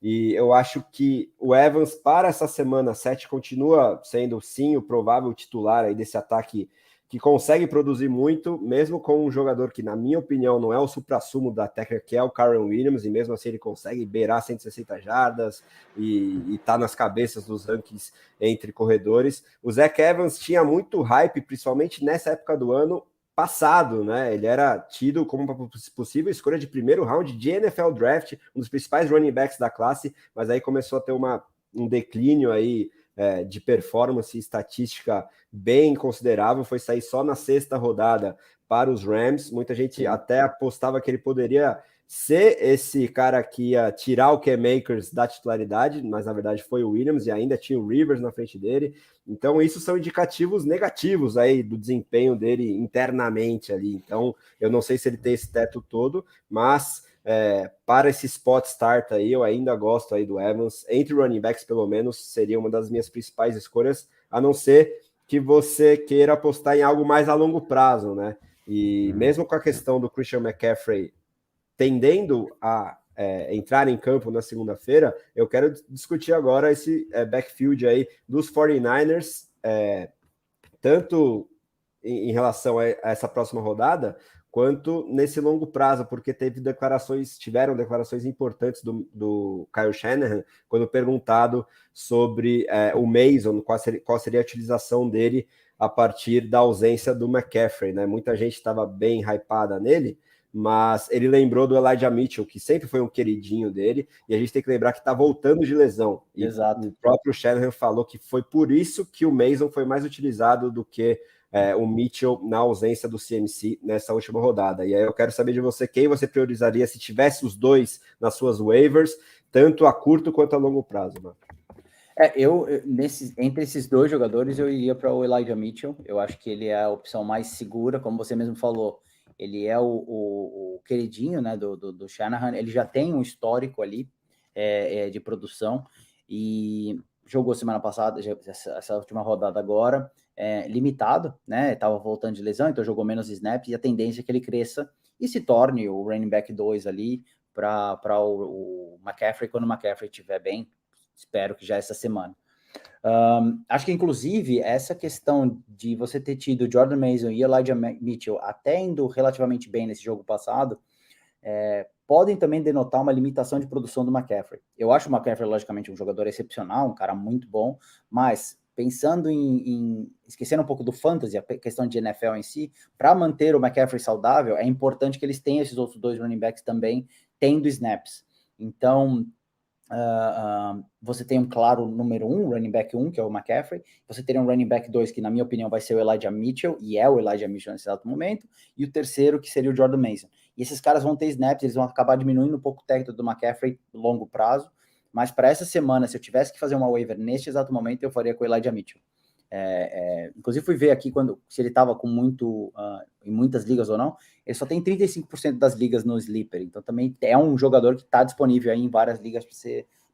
e eu acho que o Evans para essa semana 7 continua sendo sim o provável titular aí desse ataque que consegue produzir muito, mesmo com um jogador que, na minha opinião, não é o suprassumo da técnica, que é o Kyren Williams, e mesmo assim ele consegue beirar 160 jardas e tá nas cabeças dos rankings entre corredores. O Zach Evans tinha muito hype, principalmente nessa época do ano passado, né? Ele era tido como uma possível escolha de primeiro round de NFL Draft, um dos principais running backs da classe, mas aí começou a ter um declínio aí de performance e estatística bem considerável, foi sair só na 6ª rodada para os Rams. Muita gente até apostava que ele poderia ser esse cara que ia tirar o Cam Akers da titularidade, mas na verdade foi o Williams e ainda tinha o Rivers na frente dele. Então isso são indicativos negativos aí do desempenho dele internamente ali. Então eu não sei se ele tem esse teto todo, mas para esse spot start aí, eu ainda gosto aí do Evans. Entre running backs, pelo menos, seria uma das minhas principais escolhas, a não ser que você queira apostar em algo mais a longo prazo, né? E mesmo com a questão do Christian McCaffrey tendendo a entrar em campo na segunda-feira, eu quero discutir agora esse backfield aí dos 49ers, tanto em relação a essa próxima rodada, quanto nesse longo prazo, porque tiveram declarações importantes do Kyle Shanahan, quando perguntado sobre o Mason, qual seria a utilização dele a partir da ausência do McCaffrey, né? Muita gente estava bem hypada nele, mas ele lembrou do Elijah Mitchell, que sempre foi um queridinho dele, e a gente tem que lembrar que está voltando de lesão. Exato. E o próprio Shanahan falou que foi por isso que o Mason foi mais utilizado do que o Mitchell na ausência do CMC nessa última rodada. E aí eu quero saber de você quem você priorizaria se tivesse os dois nas suas waivers, tanto a curto quanto a longo prazo, mano. Entre esses dois jogadores, eu iria para o Elijah Mitchell. Eu acho que ele é a opção mais segura, como você mesmo falou. Ele é o queridinho, né, do Shanahan. Ele já tem um histórico ali de produção e jogou semana passada, essa última rodada agora, limitado, né? Estava voltando de lesão, então jogou menos snaps e a tendência é que ele cresça e se torne o running back 2 ali para o McCaffrey quando o McCaffrey estiver bem. Espero que já essa semana. Acho que, inclusive, essa questão de você ter tido Jordan Mason e Elijah Mitchell até indo relativamente bem nesse jogo passado, podem também denotar uma limitação de produção do McCaffrey. Eu acho o McCaffrey, logicamente, um jogador excepcional, um cara muito bom, mas pensando esquecendo um pouco do fantasy, a questão de NFL em si, para manter o McCaffrey saudável, é importante que eles tenham esses outros dois running backs também tendo snaps. Então, você tem um claro número 1, running back 1, que é o McCaffrey, você teria um running back 2, que na minha opinião vai ser o Elijah Mitchell, e é o Elijah Mitchell nesse exato momento, e o terceiro, que seria o Jordan Mason. E esses caras vão ter snaps, eles vão acabar diminuindo um pouco o técnico do McCaffrey longo prazo, mas para essa semana, se eu tivesse que fazer uma waiver neste exato momento, eu faria com o Elijah Mitchell. Inclusive fui ver aqui se ele estava com em muitas ligas ou não. Ele só tem 35% das ligas no Sleeper, então também é um jogador que está disponível aí em várias ligas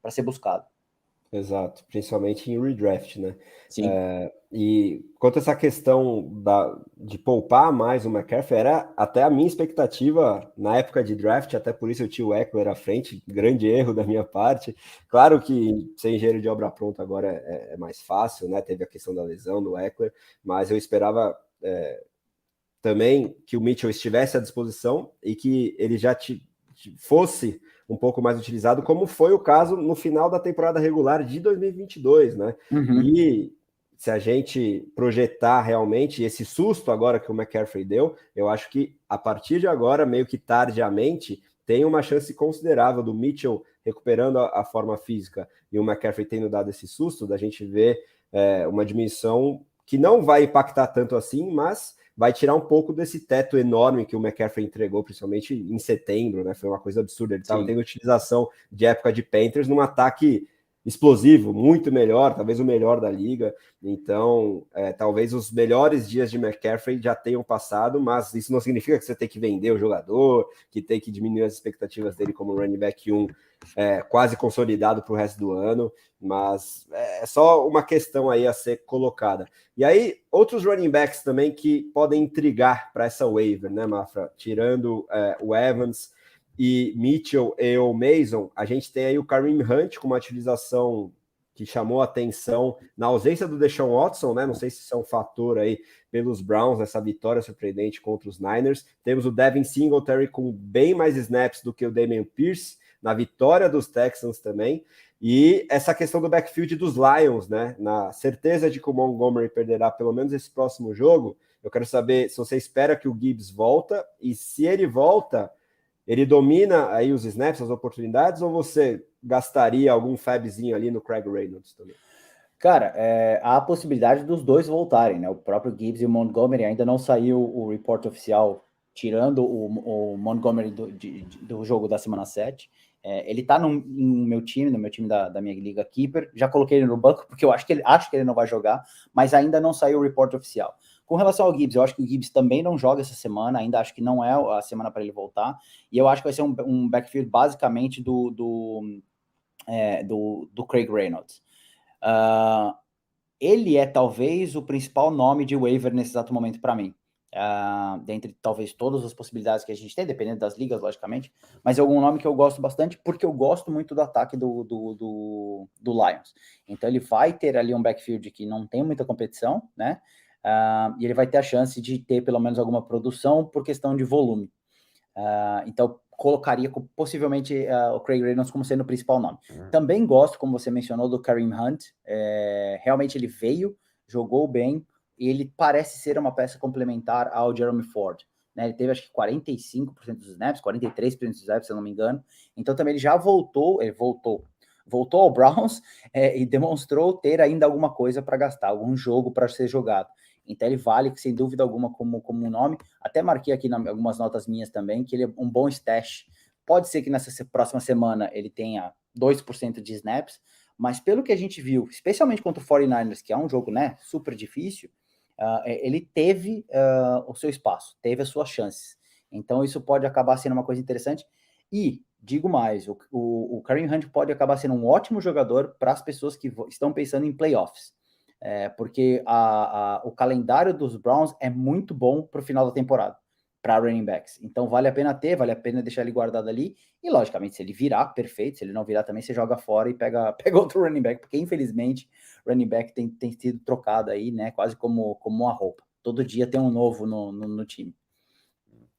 para ser buscado. Exato, principalmente em redraft, né? Sim. E quanto a essa questão de poupar mais o McCaffrey, era até a minha expectativa na época de draft, até por isso eu tinha o Eckler à frente, grande erro da minha parte. Claro que ser engenheiro de obra pronta agora é mais fácil, né? Teve a questão da lesão do Eckler, mas eu esperava também que o Mitchell estivesse à disposição e que ele já fosse um pouco mais utilizado, como foi o caso no final da temporada regular de 2022, né? Uhum. E se a gente projetar realmente esse susto agora que o McCaffrey deu, eu acho que a partir de agora, meio que tardiamente, tem uma chance considerável do Mitchell recuperando a forma física e o McCaffrey tendo dado esse susto, da gente ver uma diminuição que não vai impactar tanto assim, mas vai tirar um pouco desse teto enorme que o McCaffrey entregou, principalmente em setembro, né? Foi uma coisa absurda. Ele estava tendo utilização de época de Panthers num ataque explosivo, muito melhor, talvez o melhor da liga. Então, talvez os melhores dias de McCaffrey já tenham passado, mas isso não significa que você tem que vender o jogador, que tem que diminuir as expectativas dele como running back 1 quase consolidado para o resto do ano, mas é só uma questão aí a ser colocada. E aí, outros running backs também que podem intrigar para essa waiver, né, Mafra? Tirando o Evans e Mitchell e o Mason, a gente tem aí o Kareem Hunt com uma utilização que chamou a atenção na ausência do Deshaun Watson, né? Não sei se isso é um fator aí pelos Browns, nessa vitória surpreendente contra os Niners. Temos o Devin Singletary com bem mais snaps do que o Damian Pierce, na vitória dos Texans também. E essa questão do backfield dos Lions, né? Na certeza de que o Montgomery perderá pelo menos esse próximo jogo, eu quero saber se você espera que o Gibbs volta e se ele volta, ele domina aí os snaps, as oportunidades, ou você gastaria algum fabzinho ali no Craig Reynolds também? Cara, há a possibilidade dos dois voltarem, né? O próprio Gibbs e o Montgomery, ainda não saiu o report oficial, tirando o Montgomery do jogo da semana 7. Ele tá no meu time da minha Liga Keeper. Já coloquei ele no banco, porque eu acho que ele não vai jogar, mas ainda não saiu o report oficial. Com relação ao Gibbs, eu acho que o Gibbs também não joga essa semana, ainda acho que não é a semana para ele voltar, e eu acho que vai ser um backfield basicamente do Craig Reynolds. Ele é talvez o principal nome de waiver nesse exato momento para mim. Dentre talvez todas as possibilidades que a gente tem, dependendo das ligas, logicamente, mas é algum nome que eu gosto bastante, porque eu gosto muito do ataque do Lions. Então ele vai ter ali um backfield que não tem muita competição, né? E ele vai ter a chance de ter pelo menos alguma produção por questão de volume. Então colocaria possivelmente o Craig Reynolds como sendo o principal nome. Também gosto, como você mencionou, do Kareem Hunt. Realmente ele veio, jogou bem, e ele parece ser uma peça complementar ao Jeremy Ford. Né? Ele teve acho que 45% dos snaps, 43% dos snaps, se eu não me engano. Então também ele já voltou ao Browns e demonstrou ter ainda alguma coisa para gastar, algum jogo para ser jogado. Então ele vale, sem dúvida alguma, como nome. Até marquei aqui algumas notas minhas também, que ele é um bom stash. Pode ser que nessa próxima semana ele tenha 2% de snaps, mas pelo que a gente viu, especialmente contra o 49ers, que é um jogo, né, super difícil, ele teve o seu espaço, teve as suas chances. Então isso pode acabar sendo uma coisa interessante. E, digo mais, o Kareem Hunt pode acabar sendo um ótimo jogador para as pessoas que estão pensando em playoffs. Porque o calendário dos Browns é muito bom para o final da temporada, para running backs. Então vale a pena deixar ele guardado ali. E logicamente, se ele virar, perfeito. Se ele não virar também, você joga fora e pega outro running back, porque infelizmente running back tem sido trocado aí, né? Quase como uma roupa. Todo dia tem um novo no time.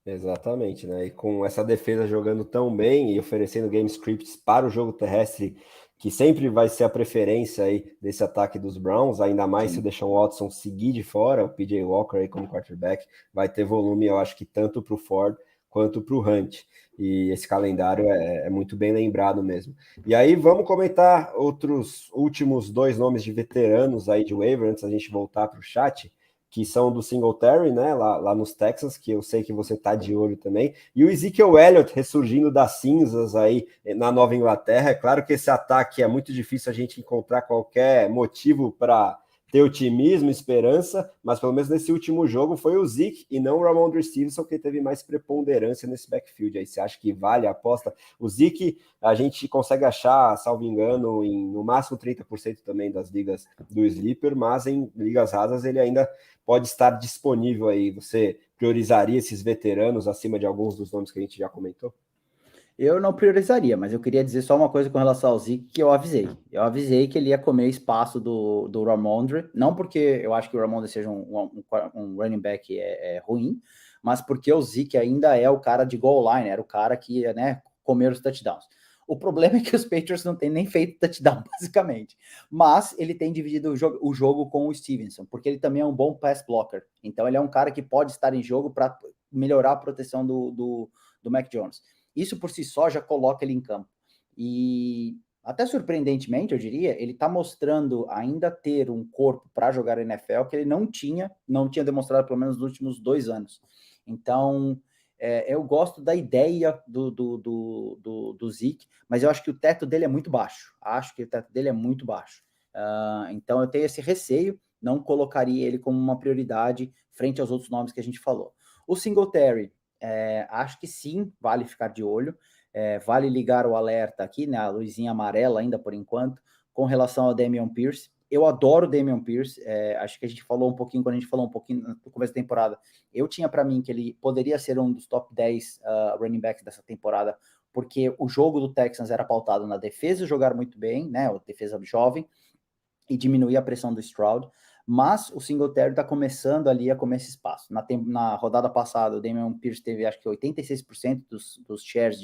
Exatamente, né? E com essa defesa jogando tão bem e oferecendo game scripts para o jogo terrestre, que sempre vai ser a preferência aí desse ataque dos Browns, ainda mais se o Deshaun Watson seguir de fora, o PJ Walker aí como quarterback, vai ter volume, eu acho que tanto para o Ford quanto para o Hunt. E esse calendário é muito bem lembrado mesmo. E aí vamos comentar outros últimos dois nomes de veteranos aí de waiver, antes da gente voltar para o chat, que são do Singletary, né, lá nos Texans, que eu sei que você tá de olho também, e o Ezekiel Elliott ressurgindo das cinzas aí na Nova Inglaterra. É claro que esse ataque é muito difícil a gente encontrar qualquer motivo para ter otimismo, esperança, mas pelo menos nesse último jogo foi o Zeke e não o Ramondre Stevenson que teve mais preponderância nesse backfield. Aí você acha que vale a aposta? O Zeke a gente consegue achar, salvo engano, em no máximo 30% também das ligas do Sleeper, mas em ligas rasas ele ainda pode estar disponível aí. Você priorizaria esses veteranos acima de alguns dos nomes que a gente já comentou? Eu não priorizaria, mas eu queria dizer só uma coisa com relação ao Zeke que eu avisei. Eu avisei que ele ia comer espaço do Ramondre, não porque eu acho que o Ramondre seja um running back ruim, mas porque o Zeke ainda é o cara de goal line, era o cara que ia, né, comer os touchdowns. O problema é que os Patriots não têm nem feito touchdown, basicamente. Mas ele tem dividido o jogo com o Stevenson, porque ele também é um bom pass blocker. Então ele é um cara que pode estar em jogo para melhorar a proteção do Mac Jones. Isso por si só já coloca ele em campo. E até surpreendentemente, eu diria, ele está mostrando ainda ter um corpo para jogar NFL que ele não tinha demonstrado pelo menos nos últimos 2 anos. Então, eu gosto da ideia do Zeke, mas eu acho que o teto dele é muito baixo. Então, eu tenho esse receio, não colocaria ele como uma prioridade frente aos outros nomes que a gente falou. O Singletary, acho que sim, vale ficar de olho, vale ligar o alerta aqui, né, a luzinha amarela ainda por enquanto, com relação ao Dameon Pierce. Eu adoro o Dameon Pierce, acho que a gente falou um pouquinho, quando a gente falou um pouquinho no começo da temporada, eu tinha para mim que ele poderia ser um dos top 10 running backs dessa temporada, porque o jogo do Texans era pautado na defesa jogar muito bem, né, a defesa jovem, e diminuir a pressão do Stroud, mas o Singletary está começando ali a comer esse espaço. Na rodada passada, o Dameon Pierce teve acho que 86% dos shares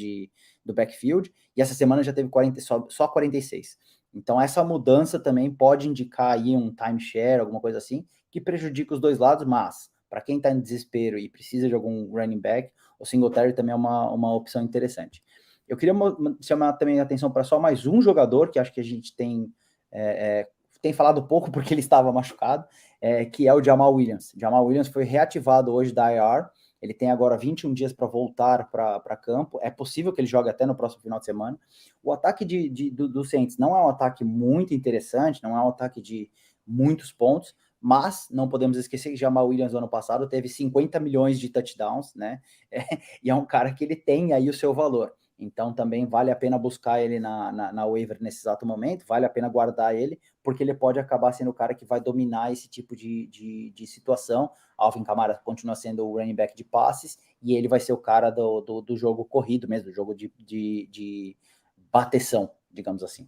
do backfield, e essa semana já teve só 46%. Então essa mudança também pode indicar aí um timeshare, alguma coisa assim, que prejudica os dois lados, mas para quem está em desespero e precisa de algum running back, o Singletary também é uma opção interessante. Eu queria chamar também a atenção para só mais um jogador, que acho que a gente tem falado pouco porque ele estava machucado, que é o Jamal Williams. Jamal Williams foi reativado hoje da IR, ele tem agora 21 dias para voltar para campo, é possível que ele jogue até no próximo final de semana. O ataque do Saints não é um ataque muito interessante, não é um ataque de muitos pontos, mas não podemos esquecer que Jamal Williams no ano passado teve 50 milhões de touchdowns, né? E é um cara que ele tem aí o seu valor. Então também vale a pena buscar ele na waiver nesse exato momento, vale a pena guardar ele, porque ele pode acabar sendo o cara que vai dominar esse tipo de situação. Alvin Kamara continua sendo o running back de passes, e ele vai ser o cara do jogo corrido mesmo, do jogo de bateção, digamos assim.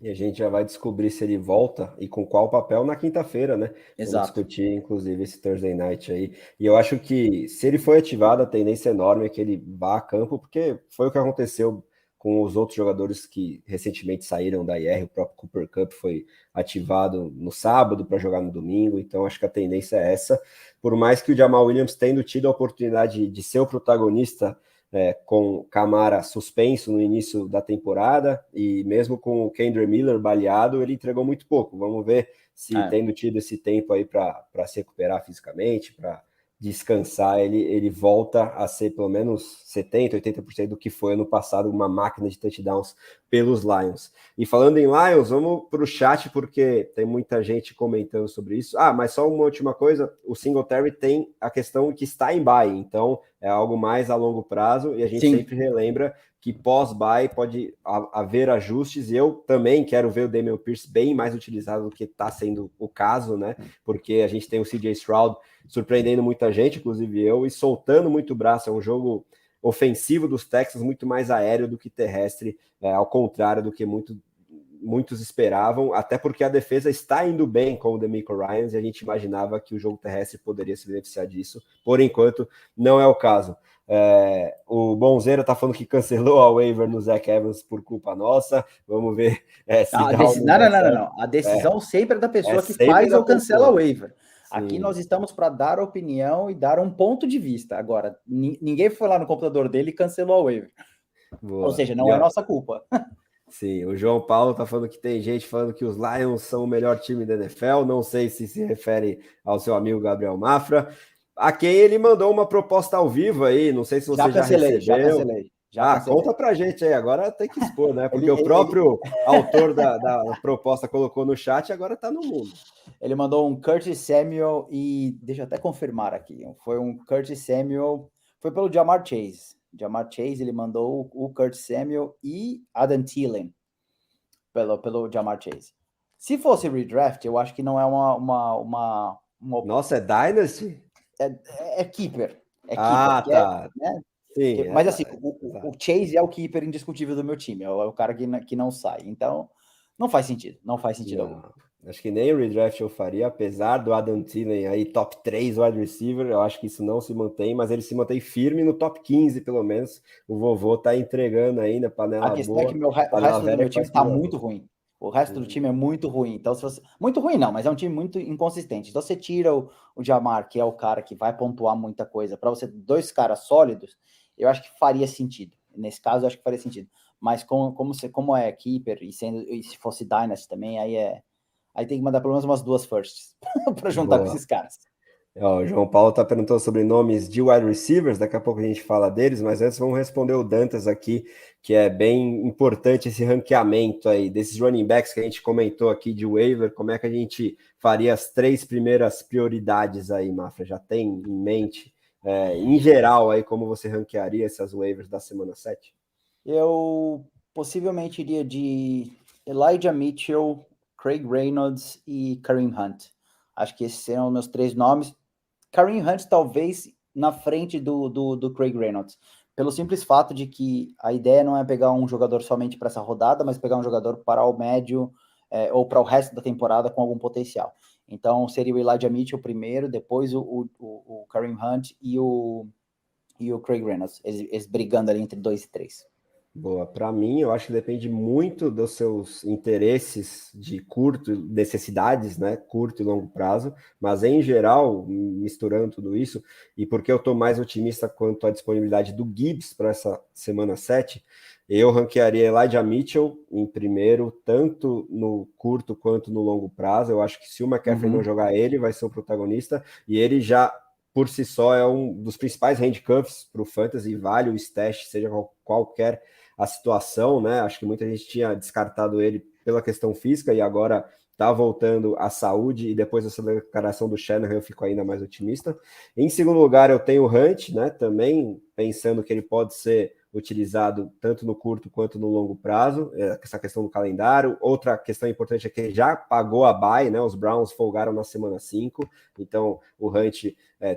E a gente já vai descobrir se ele volta e com qual papel na quinta-feira, né? Exato. Vamos discutir, inclusive, esse Thursday Night aí. E eu acho que, se ele foi ativado, a tendência enorme é que ele vá a campo, porque foi o que aconteceu com os outros jogadores que recentemente saíram da IR. O próprio Cooper Kupp foi ativado no sábado para jogar no domingo, então acho que a tendência é essa. Por mais que o Jamal Williams, tendo tido a oportunidade de ser o protagonista com Kamara suspenso no início da temporada, e mesmo com o Kendre Miller baleado, ele entregou muito pouco. Vamos ver se, tendo tido esse tempo aí para se recuperar fisicamente, para descansar, ele volta a ser pelo menos 70%, 80% do que foi ano passado, uma máquina de touchdowns pelos Lions. E falando em Lions, vamos para o chat, porque tem muita gente comentando sobre isso. Mas só uma última coisa, o Singletary tem a questão que está em bye, então é algo mais a longo prazo, e a gente sempre relembra que pós-bye pode haver ajustes, e eu também quero ver o Dameon Pierce bem mais utilizado do que está sendo o caso, né? Porque a gente tem o CJ Stroud surpreendendo muita gente, inclusive eu, e soltando muito o braço. É um jogo ofensivo dos Texans, muito mais aéreo do que terrestre, ao contrário do que muitos esperavam, até porque a defesa está indo bem com o DeMeco Ryans, e a gente imaginava que o jogo terrestre poderia se beneficiar disso. Por enquanto, não é o caso. O Bonzeira tá falando que cancelou a waiver no Zach Evans por culpa nossa. Vamos ver se não. A decisão sempre é da pessoa que faz ou cancela a waiver. Sim. Aqui nós estamos para dar opinião e dar um ponto de vista. Agora, ninguém foi lá no computador dele e cancelou a waiver. Boa. Ou seja, não é nossa culpa. Sim, o João Paulo tá falando que tem gente falando que os Lions são o melhor time da NFL. Não sei se refere ao seu amigo Gabriel Mafra, a quem ele mandou uma proposta ao vivo aí. Não sei se você já recebeu. Já cancelei. Conta pra gente aí, agora tem que expor, né? Porque o próprio autor da proposta colocou no chat, agora tá no mundo. Ele mandou um Curtis Samuel e deixa eu até confirmar aqui. Foi um Curtis Samuel, foi pelo Ja'Marr Chase. Ja'Marr Chase, ele mandou o Curtis Samuel e Adam Thielen pelo Ja'Marr Chase. Se fosse redraft, eu acho que não é uma Nossa, é Dynasty? É Keeper. Tá. Né? Sim, Mas assim, o exato. Chase é o keeper indiscutível do meu time, é o cara que não sai. Então, não faz sentido algum. Não, acho que nem o redraft eu faria, apesar do Adam Thielen aí, top 3 wide receiver, eu acho que isso não se mantém, mas ele se mantém firme no top 15, pelo menos. O vovô tá entregando ainda, A panela questão é que boa, o panela resto do velha meu que time faz tá comida muito boa. ruim. O resto do time é muito ruim. Então, se você. Muito ruim, não, mas é um time muito inconsistente. Então, você tira o Jamar, que é o cara que vai pontuar muita coisa, para você dois caras sólidos, eu acho que faria sentido. Nesse caso, eu acho que faria sentido. Mas como é keeper e se fosse Dynasty também, aí tem que mandar pelo menos umas 2 firsts para juntar com Boa. esses caras. Ó, o João Paulo está perguntando sobre nomes de wide receivers, daqui a pouco a gente fala deles, mas antes vamos responder o Dantas aqui, que é bem importante esse ranqueamento aí, desses running backs que a gente comentou aqui de waiver, como é que a gente faria as 3 primeiras prioridades aí, Mafra? Já tem em mente, em geral, aí como você ranquearia essas waivers da semana 7? Eu possivelmente iria de Elijah Mitchell, Craig Reynolds e Kareem Hunt. Acho que esses serão os meus 3 nomes. Kareem Hunt talvez na frente do Craig Reynolds, pelo simples fato de que a ideia não é pegar um jogador somente para essa rodada, mas pegar um jogador para o médio ou para o resto da temporada com algum potencial. Então seria o Elijah Mitchell primeiro, depois o Kareem Hunt e o Craig Reynolds, eles brigando ali entre 2 e 3. Boa, para mim, eu acho que depende muito dos seus interesses de curto, necessidades, né? Curto e longo prazo, mas em geral, misturando tudo isso, e porque eu estou mais otimista quanto à disponibilidade do Gibbs para essa semana 7, eu ranquearia Elijah Mitchell em primeiro, tanto no curto quanto no longo prazo. Eu acho que se o McCaffrey não jogar, ele vai ser o protagonista, e ele já por si só é um dos principais handcuffs para o Fantasy, vale o stash, seja qualquer a situação, né? Acho que muita gente tinha descartado ele pela questão física e agora tá voltando à saúde, e depois dessa declaração do Shanahan eu fico ainda mais otimista. Em segundo lugar, eu tenho o Hunt, né? Também pensando que ele pode ser utilizado tanto no curto quanto no longo prazo, essa questão do calendário. Outra questão importante é que ele já pagou a bye, né? Os Browns folgaram na semana 5, então o Hunt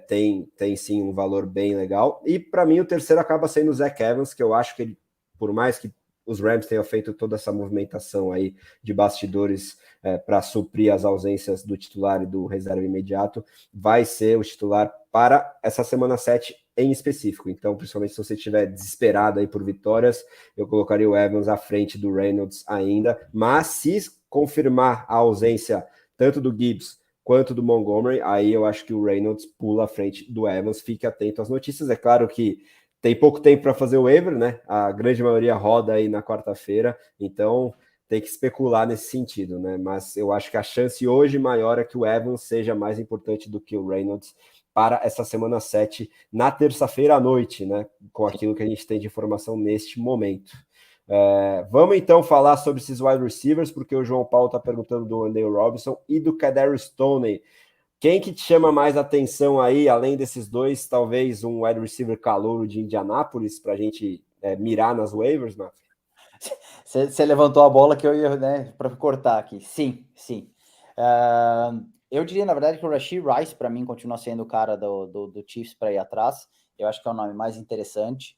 tem sim um valor bem legal. E para mim o terceiro acaba sendo o Zach Evans, que eu acho que ele, por mais que os Rams tenham feito toda essa movimentação aí de bastidores para suprir as ausências do titular e do reserva imediato, vai ser o titular para essa semana 7 em específico. Então, principalmente se você estiver desesperado aí por vitórias, eu colocaria o Evans à frente do Reynolds ainda, mas se confirmar a ausência tanto do Gibbs quanto do Montgomery, aí eu acho que o Reynolds pula à frente do Evans. Fique atento às notícias. É claro que tem pouco tempo para fazer o waiver, né? A grande maioria roda aí na quarta-feira, então tem que especular nesse sentido, né? Mas eu acho que a chance hoje maior é que o Evans seja mais importante do que o Reynolds para essa semana 7, na terça-feira à noite, né? Com aquilo que a gente tem de informação neste momento. Vamos então falar sobre esses wide receivers, porque o João Paulo está perguntando do Wan'Dale Robinson e do Kadarius Toney. Quem que te chama mais atenção aí, além desses dois, talvez um wide receiver calouro de Indianápolis, para a gente mirar nas waivers, Mafra? Você levantou a bola que eu ia, né, para cortar aqui. Sim, sim. Eu diria, na verdade, que o Rashee Rice, para mim, continua sendo o cara do Chiefs para ir atrás. Eu acho que é o nome mais interessante.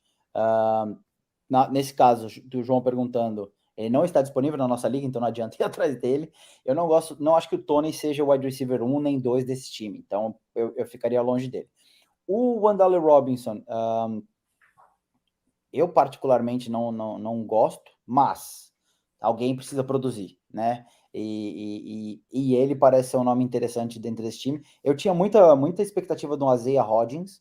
Nesse caso, do João perguntando, ele não está disponível na nossa liga, então não adianta ir atrás dele. Eu não acho que o Tony seja o wide receiver 1 nem 2 desse time, então eu ficaria longe dele. O Wan'Dale Robinson, eu particularmente não gosto, mas alguém precisa produzir, né? E ele parece ser um nome interessante dentro desse time. Eu tinha muita expectativa do Isaiah Hodgins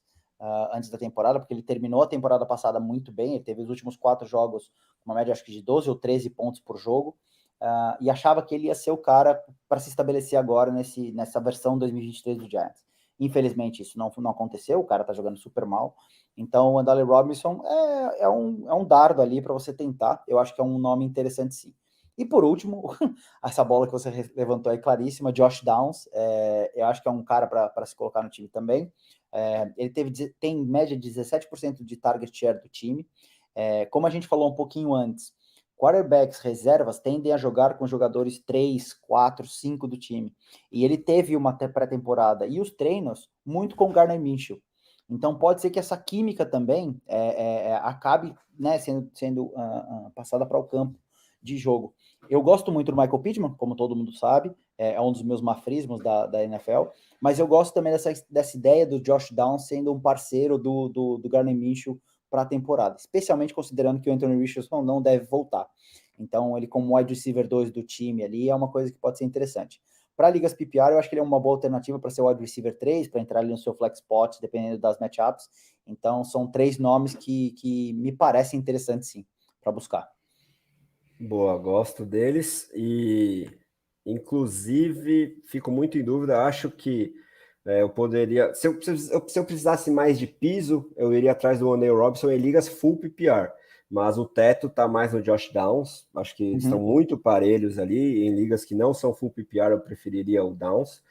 antes da temporada, porque ele terminou a temporada passada muito bem, ele teve os últimos 4 jogos, uma média acho que de 12 ou 13 pontos por jogo, e achava que ele ia ser o cara para se estabelecer agora nessa versão 2023 do Giants. Infelizmente isso não aconteceu, o cara tá jogando super mal. Então, o Wan'Dale Robinson é um dardo ali para você tentar. Eu acho que é um nome interessante, sim. E por último, essa bola que você levantou aí, claríssima, Josh Downs. Eu acho que é um cara para se colocar no time também. Ele tem em média 17% de target share do time. Como a gente falou um pouquinho antes, quarterbacks reservas tendem a jogar com jogadores 3, 4, 5 do time. E ele teve uma pré-temporada e os treinos muito com o Gardner Minshew. Então pode ser que essa química também acabe, né, sendo passada para o campo de jogo. Eu gosto muito do Michael Pittman, como todo mundo sabe, é um dos meus mafrismos da NFL, mas eu gosto também dessa ideia do Josh Downs sendo um parceiro do Gardner Minshew para a temporada, especialmente considerando que o Anthony Richardson não deve voltar. Então, ele como wide receiver 2 do time ali é uma coisa que pode ser interessante. Para ligas PPR, eu acho que ele é uma boa alternativa para ser o wide receiver 3, para entrar ali no seu flex spot, dependendo das matchups. Então, são 3 nomes que me parecem interessantes, sim, para buscar. Boa, gosto deles e, inclusive, fico muito em dúvida. Acho que eu poderia. Se eu precisasse mais de piso, eu iria atrás do Wan'Dale Robinson em ligas full PPR. Mas o teto tá mais no Josh Downs. Acho que eles estão muito parelhos ali. Em ligas que não são full PPR, eu preferiria o Downs.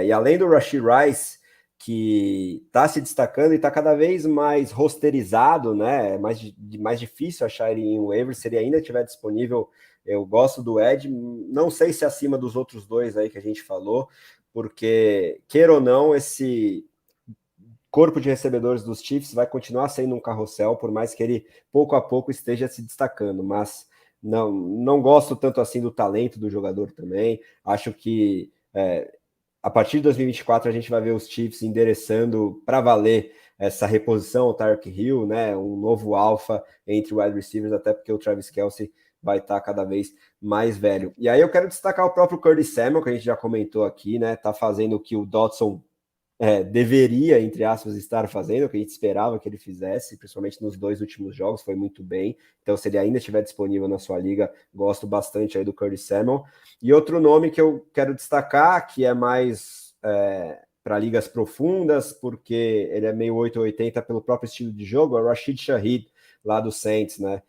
E além do Rashee Rice, que está se destacando e está cada vez mais rosterizado, né? Mais difícil achar ele em waiver. Se ele ainda estiver disponível, eu gosto do Ed. Não sei se acima dos outros dois aí que a gente falou, porque, queira ou não, esse corpo de recebedores dos Chiefs vai continuar sendo um carrossel, por mais que ele pouco a pouco esteja se destacando, mas não gosto tanto assim do talento do jogador também. Acho que a partir de 2024 a gente vai ver os Chiefs endereçando para valer essa reposição ao Tyreek Hill, né? Um novo alfa entre wide receivers, até porque o Travis Kelce vai estar cada vez mais velho. E aí eu quero destacar o próprio Curtis Samuel, que a gente já comentou aqui, né? Tá fazendo o que o Dotson deveria, entre aspas, estar fazendo, o que a gente esperava que ele fizesse, principalmente nos 2 últimos jogos, foi muito bem. Então, se ele ainda estiver disponível na sua liga, gosto bastante aí do Curtis Samuel. E outro nome que eu quero destacar, que é mais para ligas profundas, porque ele é meio 880 pelo próprio estilo de jogo, é o Rashid Shaheed, lá do Saints, né?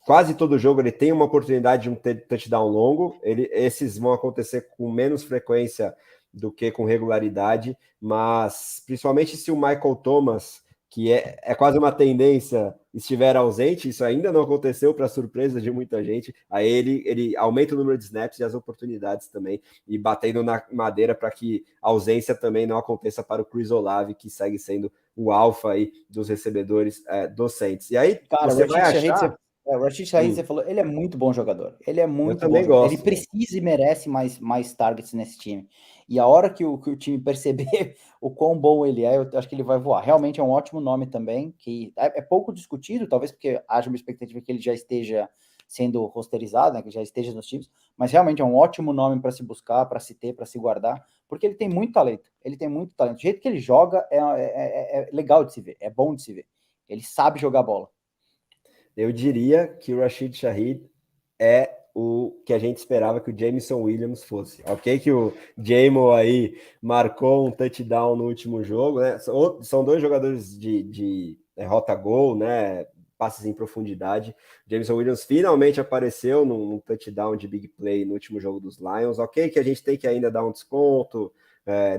Quase todo jogo ele tem uma oportunidade de um touchdown longo. Esses vão acontecer com menos frequência do que com regularidade, mas principalmente se o Michael Thomas, que é quase uma tendência, estiver ausente, isso ainda não aconteceu para surpresa de muita gente, aí ele aumenta o número de snaps e as oportunidades também, e batendo na madeira para que a ausência também não aconteça para o Chris Olave, que segue sendo o alfa aí dos recebedores dos Saints. E aí, Cara, você vai achar... O Rashid Shaheed, você falou, ele é muito bom jogador. Ele é muito bom também jogador. gosto, Ele precisa e merece mais targets nesse time. E a hora que o time perceber o quão bom ele é, eu acho que ele vai voar. Realmente é um ótimo nome também, que é pouco discutido, talvez porque haja uma expectativa que ele já esteja sendo rosterizado, né, que já esteja nos times, mas realmente é um ótimo nome para se buscar, para se ter, para se guardar, porque ele tem muito talento. Ele tem muito talento. O jeito que ele joga é legal de se ver, é bom de se ver. Ele sabe jogar bola. Eu diria que o Rashid Shaheed é o que a gente esperava que o Jameson Williams fosse. Ok que o Jamo aí marcou um touchdown no último jogo, né? São 2 jogadores de rota gol, né? Passes em profundidade. Jameson Williams finalmente apareceu num touchdown de big play no último jogo dos Lions. Ok que a gente tem que ainda dar um desconto,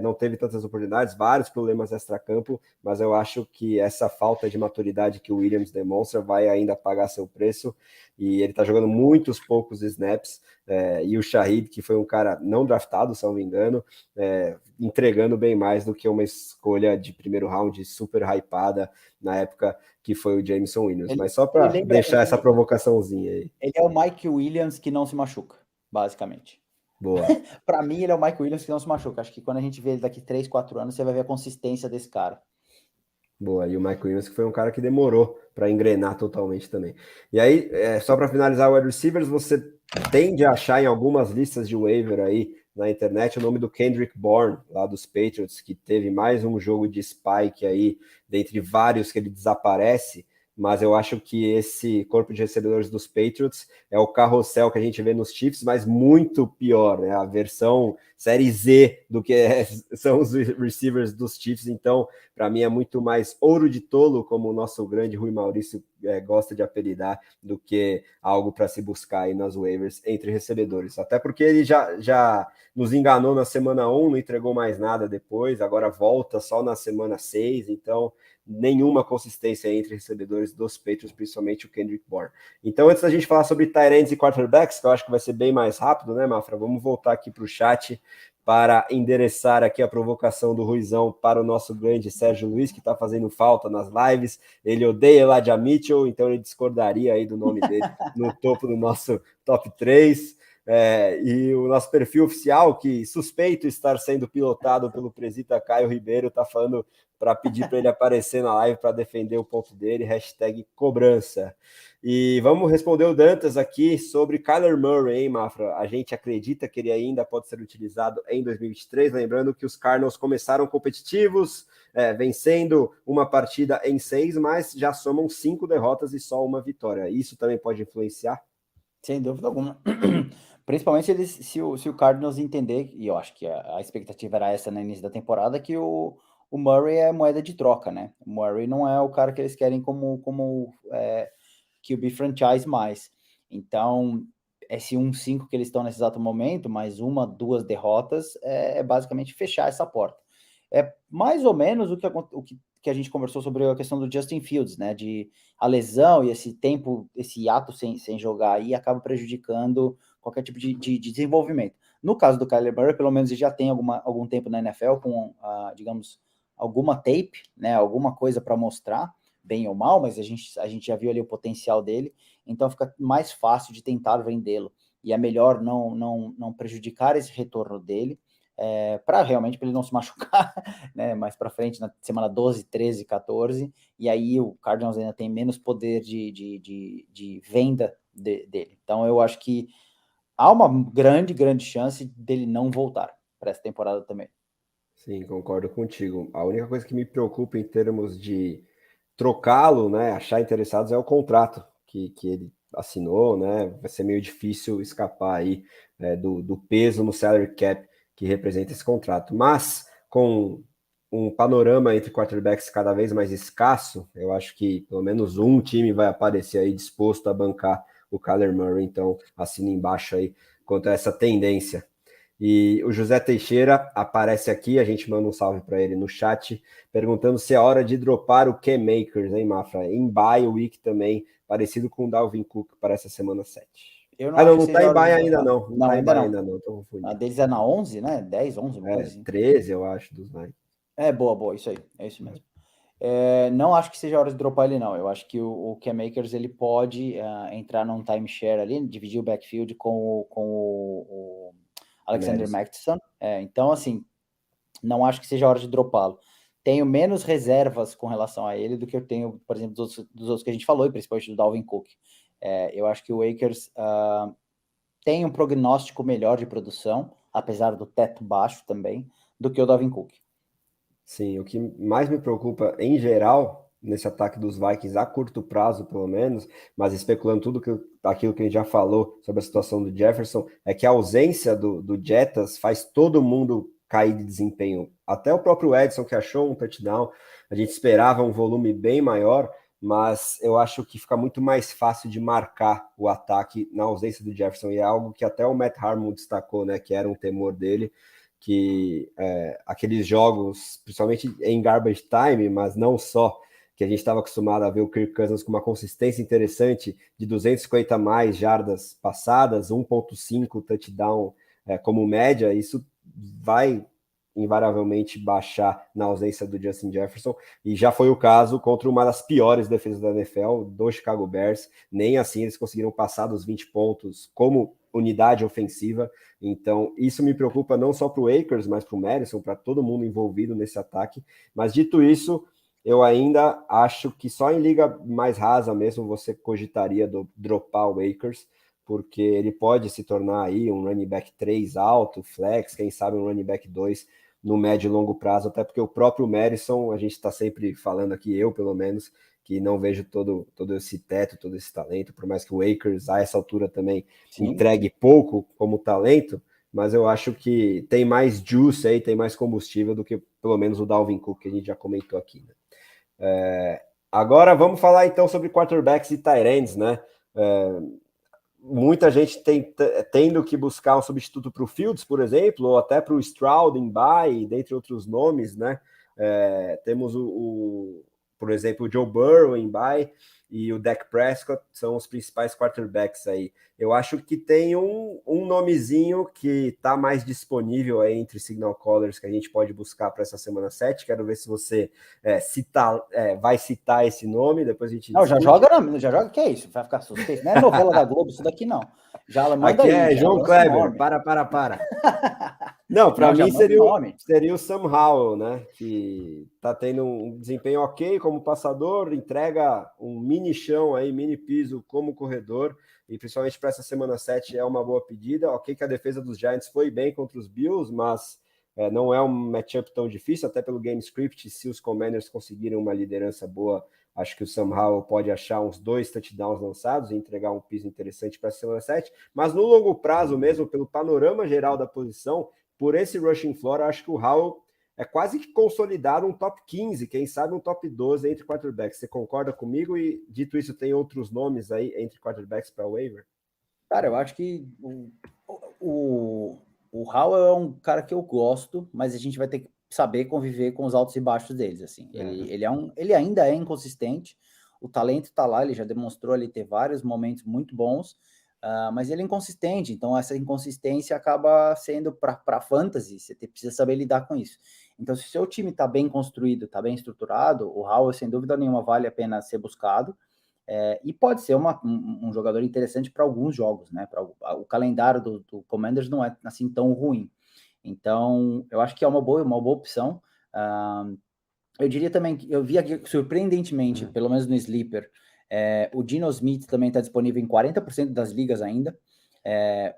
não teve tantas oportunidades, vários problemas extra-campo, mas eu acho que essa falta de maturidade que o Williams demonstra vai ainda pagar seu preço, e ele está jogando muitos poucos snaps, e o Shaheed, que foi um cara não draftado, se não me engano, entregando bem mais do que uma escolha de primeiro round super hypada na época que foi o Jameson Williams. Mas só para deixar essa provocaçãozinha aí. Ele é o Mike Williams que não se machuca, basicamente. Boa. Para mim, ele é o Mike Williams que não se machuca. Acho que quando a gente vê ele daqui 3, 4 anos, você vai ver a consistência desse cara. Boa, e o Mike Williams que foi um cara que demorou para engrenar totalmente também. E aí, só para finalizar o wide receivers, você tende a achar em algumas listas de waiver aí na internet o nome do Kendrick Bourne, lá dos Patriots, que teve mais um jogo de spike aí, dentre vários que ele desaparece, mas eu acho que esse corpo de recebedores dos Patriots é o carrossel que a gente vê nos Chiefs, mas muito pior, né? A versão série Z do que são os receivers dos Chiefs. Então, para mim é muito mais ouro de tolo, como o nosso grande Rui Maurício gosta de apelidar, do que algo para se buscar aí nas waivers entre recebedores. Até porque ele já nos enganou na semana 1, não entregou mais nada depois, agora volta só na semana 6, então nenhuma consistência entre recebedores dos Patriots, principalmente o Kendrick Bourne. Então, antes da gente falar sobre tight ends e quarterbacks, que eu acho que vai ser bem mais rápido, né, Mafra? Vamos voltar aqui para o chat para endereçar aqui a provocação do Ruizão para o nosso grande Sérgio Luiz, que está fazendo falta nas lives. Ele odeia Elijah Mitchell, então ele discordaria aí do nome dele no topo do nosso top 3. E o nosso perfil oficial, que suspeito estar sendo pilotado pelo presita Caio Ribeiro, está falando para pedir para ele aparecer na live para defender o ponto dele, #cobrança. E vamos responder o Dantas aqui sobre Kyler Murray, hein, Mafra? A gente acredita que ele ainda pode ser utilizado em 2023, lembrando que os Cardinals começaram competitivos, vencendo uma partida em 6, mas já somam 5 derrotas e só uma vitória. Isso também pode influenciar? Sem dúvida alguma. Principalmente se o Cardinals entender, e eu acho que a expectativa era essa no início da temporada, que o Murray é moeda de troca, né? O Murray não é o cara que eles querem como QB franchise mais. Então, esse 1-5 que eles estão nesse exato momento, mais 2 derrotas, é basicamente fechar essa porta. É mais ou menos o que a gente conversou sobre a questão do Justin Fields, né? De a lesão e esse tempo, esse hiato sem jogar aí acaba prejudicando qualquer tipo de desenvolvimento. No caso do Kyler Murray, pelo menos ele já tem algum tempo na NFL com, digamos, alguma tape, né? Alguma coisa para mostrar, bem ou mal, mas a gente já viu ali o potencial dele, então fica mais fácil de tentar vendê-lo. E é melhor não prejudicar esse retorno dele, para realmente para ele não se machucar, né, mais para frente, na semana 12, 13, 14, e aí o Cardinals ainda tem menos poder de venda dele. Então eu acho que há uma grande chance dele não voltar para essa temporada também. Sim, concordo contigo. A única coisa que me preocupa em termos de trocá-lo, né, achar interessados, é o contrato que ele assinou, né? Vai ser meio difícil escapar aí do peso no salary cap que representa esse contrato. Mas com um panorama entre quarterbacks cada vez mais escasso, eu acho que pelo menos um time vai aparecer aí disposto a bancar o Kyler Murray, então assina embaixo aí quanto a essa tendência. E o José Teixeira aparece aqui, a gente manda um salve para ele no chat, perguntando se é hora de dropar o Cam Akers, hein, Mafra? Em bye week também, parecido com o Dalvin Cook para essa semana 7. Eu não acho que tá seja em hora de bye ainda dropar. não. Não tá em bye ainda não, tô confundindo. A deles é na 11, né? 10, 11, uma coisa assim. 13, eu acho, dos Vikings. Boa, isso aí, é isso mesmo. Não acho que seja a hora de dropar ele, não. Eu acho que o Cam Akers ele pode entrar num timeshare ali, dividir o backfield com o Alexander Mattison. Então, assim, não acho que seja a hora de dropá-lo. Tenho menos reservas com relação a ele do que eu tenho, por exemplo, dos outros que a gente falou, e principalmente do Dalvin Cook. Eu acho que o Akers tem um prognóstico melhor de produção, apesar do teto baixo também, do que o Dalvin Cook. Sim, o que mais me preocupa em geral nesse ataque dos Vikings a curto prazo, pelo menos, mas especulando aquilo que a gente já falou sobre a situação do Jefferson, é que a ausência do Jettas faz todo mundo cair de desempenho. Até o próprio Edson, que achou um touchdown, a gente esperava um volume bem maior, mas eu acho que fica muito mais fácil de marcar o ataque na ausência do Jefferson, e é algo que até o Matt Harmon destacou, né, que era um temor dele, que aqueles jogos, principalmente em garbage time, mas não só, que a gente estava acostumado a ver o Kirk Cousins com uma consistência interessante de 250 mais jardas passadas, 1.5 touchdown como média, isso vai invariavelmente baixar na ausência do Justin Jefferson, e já foi o caso contra uma das piores defesas da NFL, do Chicago Bears. Nem assim eles conseguiram passar dos 20 pontos como unidade ofensiva. Então isso me preocupa não só para o Akers, mas para o Madison, para todo mundo envolvido nesse ataque. Mas dito isso, eu ainda acho que só em liga mais rasa mesmo você cogitaria dropar o Akers, porque ele pode se tornar aí um running back 3 alto, flex, quem sabe um running back 2 no médio e longo prazo, até porque o próprio Madison, a gente está sempre falando aqui, eu pelo menos, que não vejo todo esse teto, todo esse talento, por mais que o Akers a essa altura também entregue pouco como talento, mas eu acho que tem mais juice aí, tem mais combustível do que pelo menos o Dalvin Cook, que a gente já comentou aqui, né? Agora vamos falar então sobre quarterbacks e tight ends, né? Muita gente tendo que buscar um substituto para o Fields, por exemplo, ou até para o Stroud em bye, dentre outros nomes, né? Temos o por exemplo, o Joe Burrow em bye e o Dak Prescott são os principais quarterbacks aí. Eu acho que tem um nomezinho que está mais disponível aí entre signal callers que a gente pode buscar para essa semana 7. Quero ver se você vai citar esse nome, depois a gente Não, discute. já joga, que é isso? Vai ficar suspeito. Não é novela da Globo isso daqui, não. Já manda aqui aí, é João Kleber, para. Não, para mim seria o Sam Howell, né? Que tá tendo um desempenho ok como passador, entrega um mini chão aí, mini piso como corredor, e principalmente para essa semana 7 é uma boa pedida. Ok que a defesa dos Giants foi bem contra os Bills, mas não é um matchup tão difícil, até pelo game script, se os Commanders conseguirem uma liderança boa, acho que o Sam Howell pode achar uns 2 touchdowns lançados e entregar um piso interessante para a semana 7, mas no longo prazo mesmo, pelo panorama geral da posição, por esse rushing floor, acho que o Howell é quase que consolidado um top 15, quem sabe um top 12 entre quarterbacks. Você concorda comigo? E dito isso, tem outros nomes aí entre quarterbacks para waiver? Cara, eu acho que o Howell é um cara que eu gosto, mas a gente vai ter que saber conviver com os altos e baixos deles, assim. Ele ainda é inconsistente, o talento tá lá, ele já demonstrou ali ter vários momentos muito bons, mas ele é inconsistente, então essa inconsistência acaba sendo para fantasy, você precisa saber lidar com isso. Então, se o seu time tá bem construído, tá bem estruturado, o Howell, sem dúvida nenhuma, vale a pena ser buscado, e pode ser um jogador interessante para alguns jogos, né? O calendário do Commanders não é assim tão ruim. Então, eu acho que é uma boa opção. Eu diria também que eu vi aqui, surpreendentemente, pelo menos no Sleeper, o Geno Smith também está disponível em 40% das ligas ainda.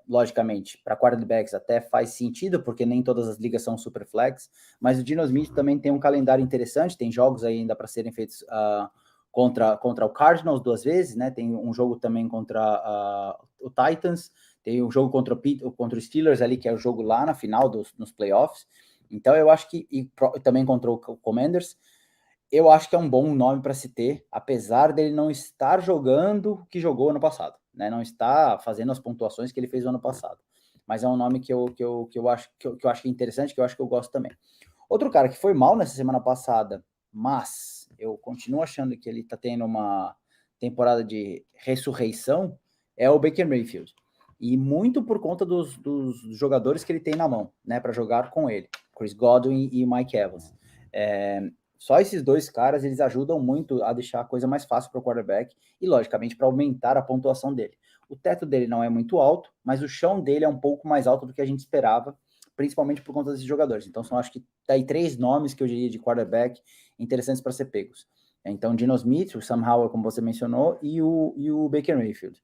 Logicamente, para quarterbacks até faz sentido, porque nem todas as ligas são super flex, mas o Geno Smith também tem um calendário interessante, tem jogos aí ainda para serem feitos contra o Cardinals 2 vezes, né? Tem um jogo também contra o Titans, tem um jogo contra o Steelers ali, que é o jogo lá na final nos playoffs. Então eu acho que, e também contra o Commanders, eu acho que é um bom nome para se ter, apesar dele não estar jogando o que jogou ano passado, né? Não está fazendo as pontuações que ele fez no ano passado. Mas é um nome que eu acho que é interessante, que eu acho que eu gosto também. Outro cara que foi mal nessa semana passada, mas eu continuo achando que ele está tendo uma temporada de ressurreição, é o Baker Mayfield. E muito por conta dos jogadores que ele tem na mão, né, para jogar com ele, Chris Godwin e Mike Evans. Só esses dois caras, eles ajudam muito a deixar a coisa mais fácil para o quarterback e, logicamente, para aumentar a pontuação dele. O teto dele não é muito alto, mas o chão dele é um pouco mais alto do que a gente esperava, principalmente por conta desses jogadores. Então, são acho que tá aí 3 nomes que eu diria de quarterback interessantes para ser pegos. Então, Geno Smith, o Sam Howell, como você mencionou, e o Baker Mayfield.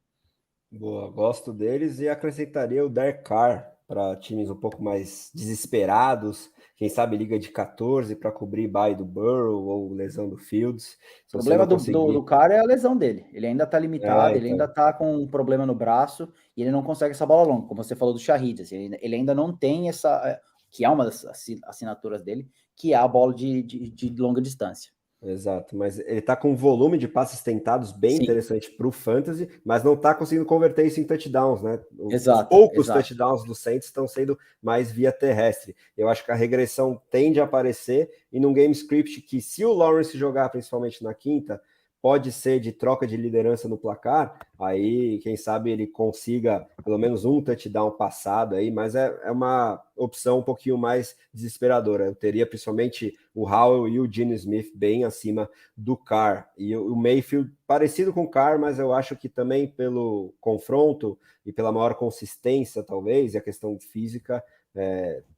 Boa, gosto deles e acrescentaria o Derek Carr para times um pouco mais desesperados, quem sabe liga de 14 para cobrir bye do Burrow ou lesão do Fields. O problema do cara é a lesão dele. Ele ainda tá limitado, ele ainda tá com um problema no braço e ele não consegue essa bola longa, como você falou do Shahid. Assim, ele ainda não tem essa, que é uma das assinaturas dele, que é a bola de longa distância. Exato, mas ele tá com um volume de passes tentados bem interessante para o Fantasy, mas não tá conseguindo converter isso em touchdowns, né? Os poucos touchdowns do Saints estão sendo mais via terrestre. Eu acho que a regressão tende a aparecer e num game script que, se o Lawrence jogar principalmente na quinta, pode ser de troca de liderança no placar, aí quem sabe ele consiga pelo menos um touchdown passado aí, mas é uma opção um pouquinho mais desesperadora. Eu teria principalmente o Howell e o Geno Smith bem acima do Carr, e o Mayfield parecido com o Carr, mas eu acho que também pelo confronto e pela maior consistência talvez, e a questão física,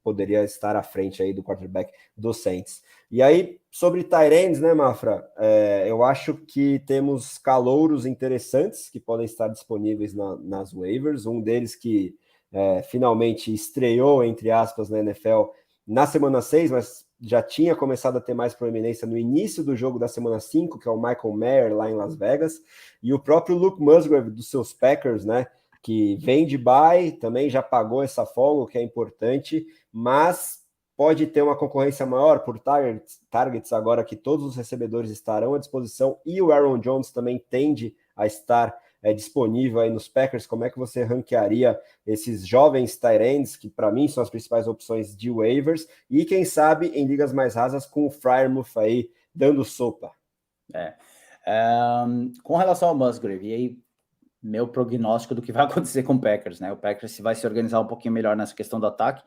poderia estar à frente aí do quarterback do Saints. E aí, sobre tight ends, né, Mafra? Eu acho que temos calouros interessantes que podem estar disponíveis nas waivers. Um deles que finalmente estreou, entre aspas, na NFL na semana 6, mas já tinha começado a ter mais proeminência no início do jogo da semana 5, que é o Michael Mayer, lá em Las Vegas. E o próprio Luke Musgrave, dos seus Packers, né? Que vem de bye, também já pagou essa folga, o que é importante, mas pode ter uma concorrência maior por targets agora que todos os recebedores estarão à disposição e o Aaron Jones também tende a estar disponível aí nos Packers. Como é que você ranquearia esses jovens tight ends, que para mim são as principais opções de waivers, e quem sabe em ligas mais rasas com o Freiermuth aí dando sopa? Com relação ao Musgrave, e aí meu prognóstico do que vai acontecer com o Packers, né? O Packers vai se organizar um pouquinho melhor nessa questão do ataque.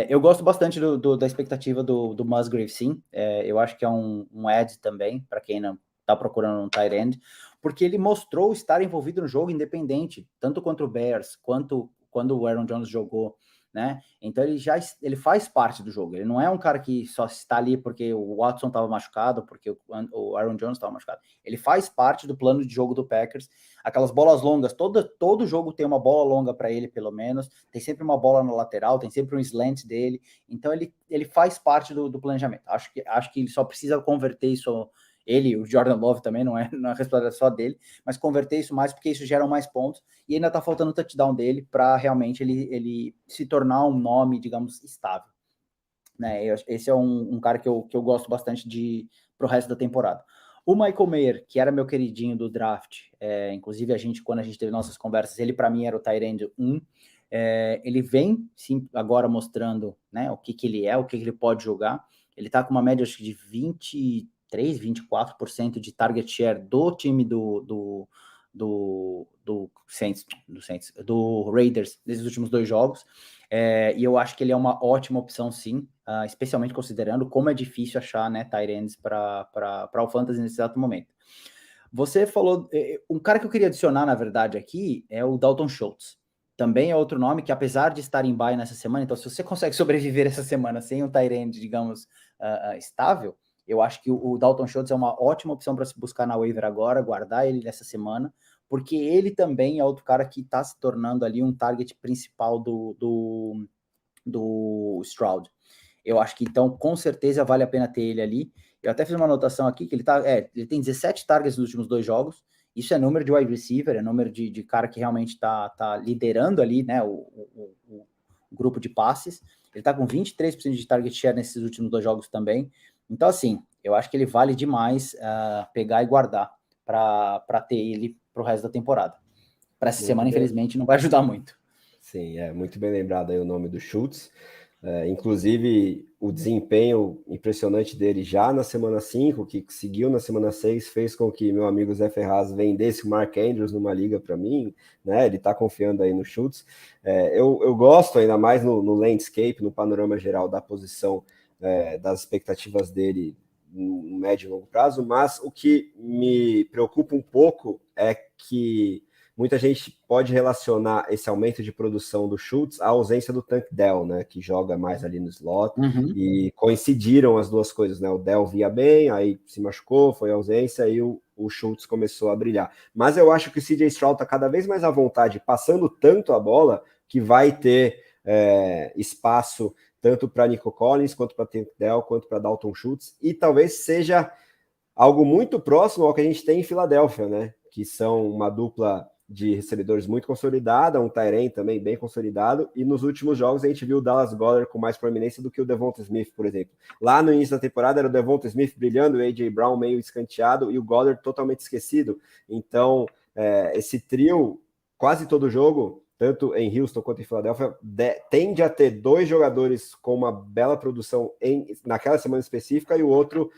Eu gosto bastante da expectativa do Musgrave, sim. Eu acho que é um add também, para quem não está procurando um tight end, porque ele mostrou estar envolvido no jogo independente, tanto contra o Bears, quanto quando o Aaron Jones jogou, né? Então ele faz parte do jogo. Ele não é um cara que só está ali porque o Watson estava machucado, porque o Aaron Jones estava machucado. Ele faz parte do plano de jogo do Packers. Aquelas bolas longas, todo jogo tem uma bola longa para ele, pelo menos. Tem sempre uma bola na lateral, tem sempre um slant dele. Então ele faz parte do planejamento. Acho que ele só precisa converter isso. Ele, o Jordan Love também, não é responsabilidade só dele, mas converter isso mais, porque isso gera mais pontos, e ainda tá faltando o touchdown dele para realmente ele se tornar um nome, digamos, estável. Né? Esse é um cara que eu gosto bastante pro resto da temporada. O Michael Mayer, que era meu queridinho do draft, inclusive quando a gente teve nossas conversas, ele para mim era o tight end 1, ele vem sim, agora mostrando, né, o que ele é, o que ele pode jogar. Ele tá com uma média acho que de 24% de target share do time do Saints, do Raiders nesses últimos 2 jogos, e eu acho que ele é uma ótima opção, sim, especialmente considerando como é difícil achar, né, tight ends para o fantasy nesse exato momento. Você falou, um cara que eu queria adicionar, na verdade, aqui é o Dalton Schultz. Também é outro nome que, apesar de estar em bye nessa semana, então se você consegue sobreviver essa semana sem um tight end, digamos, estável, eu acho que o Dalton Schultz é uma ótima opção para se buscar na waiver agora, guardar ele nessa semana, porque ele também é outro cara que está se tornando ali um target principal do Stroud. Eu acho que, então, com certeza vale a pena ter ele ali. Eu até fiz uma anotação aqui que ele tem 17 targets nos últimos 2 jogos. Isso é número de wide receiver, é número de cara que realmente tá liderando ali, né, o grupo de passes. Ele tá com 23% de target share nesses últimos 2 jogos também. Então, assim, eu acho que ele vale demais pegar e guardar para ter ele pro resto da temporada. Para essa semana, infelizmente, não vai ajudar muito. Sim, muito bem lembrado aí o nome do Schultz. Inclusive, o desempenho impressionante dele já na semana 5, que seguiu na semana 6, fez com que meu amigo Zé Ferraz vendesse o Mark Andrews numa liga para mim, né? Ele está confiando aí no Schultz. Eu gosto ainda mais no landscape, no panorama geral da posição, das expectativas dele no médio e longo prazo, mas o que me preocupa um pouco é que muita gente pode relacionar esse aumento de produção do Schultz à ausência do Tank Dell, né, que joga mais ali no slot, e coincidiram as duas coisas, né, o Dell via bem, aí se machucou, foi ausência, e o Schultz começou a brilhar. Mas eu acho que o CJ Stroud está cada vez mais à vontade, passando tanto a bola, que vai ter espaço tanto para Nico Collins, quanto para Tank Dell, quanto para Dalton Schultz, e talvez seja algo muito próximo ao que a gente tem em Filadélfia, né, que são uma dupla de recebedores muito consolidada, um tight end também bem consolidado, e nos últimos jogos a gente viu o Dallas Goedert com mais proeminência do que o Devonta Smith, por exemplo. Lá no início da temporada era o Devonta Smith brilhando, o A.J. Brown meio escanteado e o Goedert totalmente esquecido. Então, esse trio, quase todo jogo, tanto em Houston quanto em Filadélfia, tende a ter 2 jogadores com uma bela produção naquela semana específica e o outro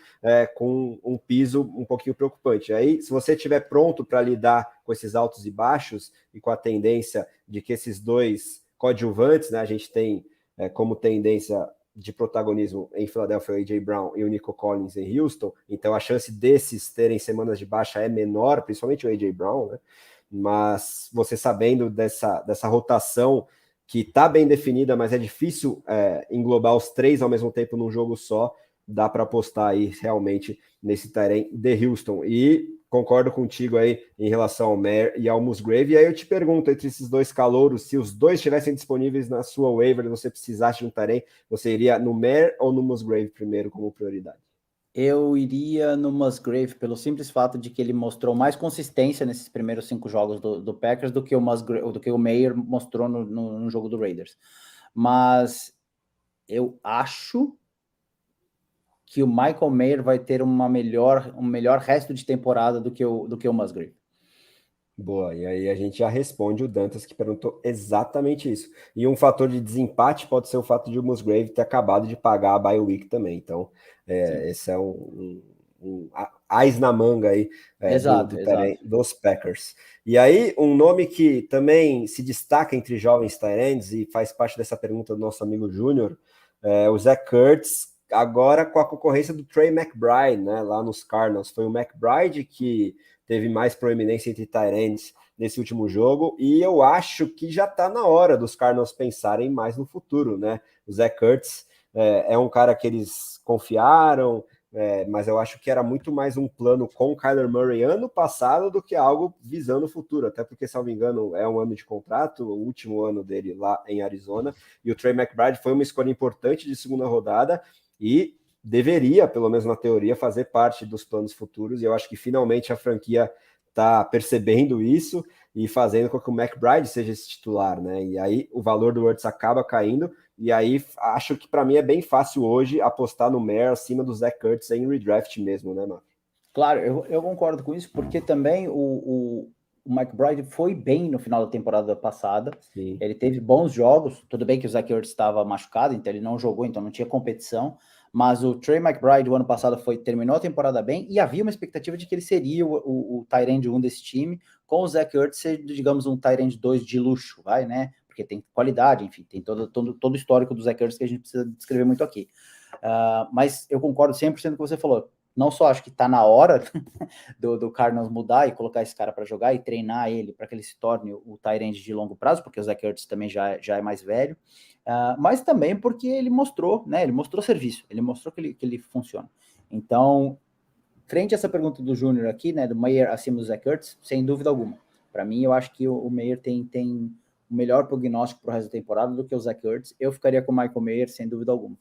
com um piso um pouquinho preocupante. Aí, se você estiver pronto para lidar com esses altos e baixos e com a tendência de que esses 2 coadjuvantes, né, a gente tem como tendência de protagonismo em Filadélfia o A.J. Brown e o Nico Collins em Houston, então a chance desses terem semanas de baixa é menor, principalmente o A.J. Brown, né? Mas você sabendo dessa rotação que está bem definida, mas é difícil englobar os 3 ao mesmo tempo num jogo só, dá para apostar aí realmente nesse terreno de Houston. E concordo contigo aí em relação ao Mayer e ao Musgrave. E aí eu te pergunto, entre esses 2 calouros, se os 2 estivessem disponíveis na sua waiver, você precisasse de um terreno, você iria no Mayer ou no Musgrave primeiro como prioridade? Eu iria no Musgrave pelo simples fato de que ele mostrou mais consistência nesses primeiros 5 jogos do Packers do que o Mayer mostrou no jogo do Raiders. Mas eu acho que o Michael Mayer vai ter um melhor resto de temporada do que o Musgrave. Boa, e aí a gente já responde o Dantas que perguntou exatamente isso. E um fator de desempate pode ser o fato de o Musgrave ter acabado de pagar a bye week também. Então, esse é ás na manga aí Exato. dos Packers. E aí, um nome que também se destaca entre jovens tight ends e faz parte dessa pergunta do nosso amigo Júnior, o Zach Ertz, agora com a concorrência do Trey McBride, né, lá nos Cardinals. Foi o McBride que teve mais proeminência entre tight ends nesse último jogo, e eu acho que já está na hora dos Cardinals pensarem mais no futuro, né? O Zach Ertz é um cara que eles confiaram, mas eu acho que era muito mais um plano com o Kyler Murray ano passado do que algo visando o futuro, até porque, se não me engano, é um ano de contrato, o último ano dele lá em Arizona, e o Trey McBride foi uma escolha importante de segunda rodada, e deveria, pelo menos na teoria, fazer parte dos planos futuros, e eu acho que finalmente a franquia está percebendo isso e fazendo com que o McBride seja esse titular, né? E aí o valor do Ertz acaba caindo, e aí acho que para mim é bem fácil hoje apostar no Mayer acima do Zach Ertz em redraft mesmo, né, mano? Claro, eu concordo com isso, porque também o McBride foi bem no final da temporada passada. Sim. Ele teve bons jogos, tudo bem que o Zach Ertz estava machucado, então ele não jogou, então não tinha competição, mas o Trey McBride, o ano passado, terminou a temporada bem, e havia uma expectativa de que ele seria o tight end 1 desse time, com o Zach Ertz ser, digamos, um tight end 2 de luxo, vai, né? Porque tem qualidade, enfim, tem todo o histórico do Zach Ertz que a gente precisa descrever muito aqui. Mas eu concordo 100% com o que você falou. Não só acho que está na hora do Cardinals mudar e colocar esse cara para jogar e treinar ele para que ele se torne o tight end de longo prazo, porque o Zach Ertz também já é mais velho, mas também porque ele mostrou, né? Ele mostrou serviço, ele mostrou que ele funciona. Então, frente a essa pergunta do Júnior aqui, né, do Mayer acima do Zach Ertz, sem dúvida alguma. Para mim, eu acho que o Mayer tem o melhor prognóstico para o resto da temporada do que o Zach Ertz. Eu ficaria com o Michael Mayer, sem dúvida alguma.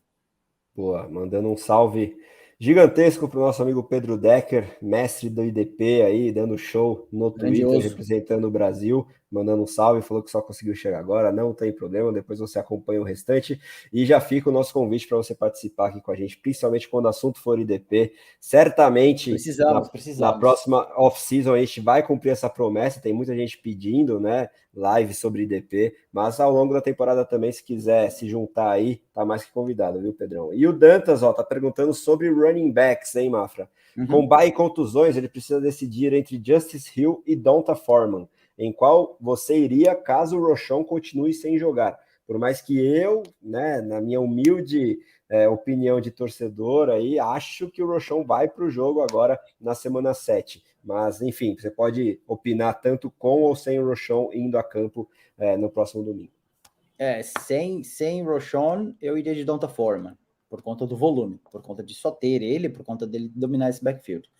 Boa, mandando um salve gigantesco para o nosso amigo Pedro Decker, mestre do IDP aí, dando show no Twitter, representando o Brasil, mandando um salve, falou que só conseguiu chegar agora, não tem problema, depois você acompanha o restante, e já fica o nosso convite para você participar aqui com a gente, principalmente quando o assunto for IDP, certamente precisamos. Na próxima off-season a gente vai cumprir essa promessa, tem muita gente pedindo, né, live sobre IDP, mas ao longo da temporada também, se quiser se juntar aí, tá mais que convidado, viu, Pedrão? E o Dantas, tá perguntando sobre running backs, hein, Mafra? Uhum. Com bye e contusões, ele precisa decidir entre Justice Hill e Donta Foreman, em qual você iria caso o Roschon continue sem jogar. Por mais que eu, né, na minha humilde opinião de torcedor, aí, acho que o Roschon vai para o jogo agora na semana 7. Mas, enfim, você pode opinar tanto com ou sem o Roschon indo a campo no próximo domingo. Sem Roschon, eu iria de Donta Foreman, por conta do volume, por conta de só ter ele, por conta dele dominar esse backfield.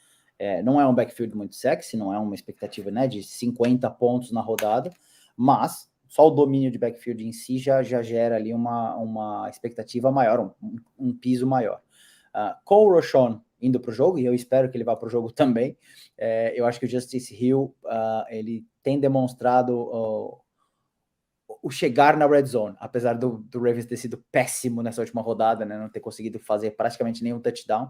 Não é um backfield muito sexy, não é uma expectativa, né, de 50 pontos na rodada, mas só o domínio de backfield em si já gera ali uma expectativa maior, um piso maior. Com o Roschon indo para o jogo, e eu espero que ele vá para o jogo também, eu acho que o Justice Hill, ele tem demonstrado o chegar na red zone, apesar do Ravens ter sido péssimo nessa última rodada, né, não ter conseguido fazer praticamente nenhum touchdown.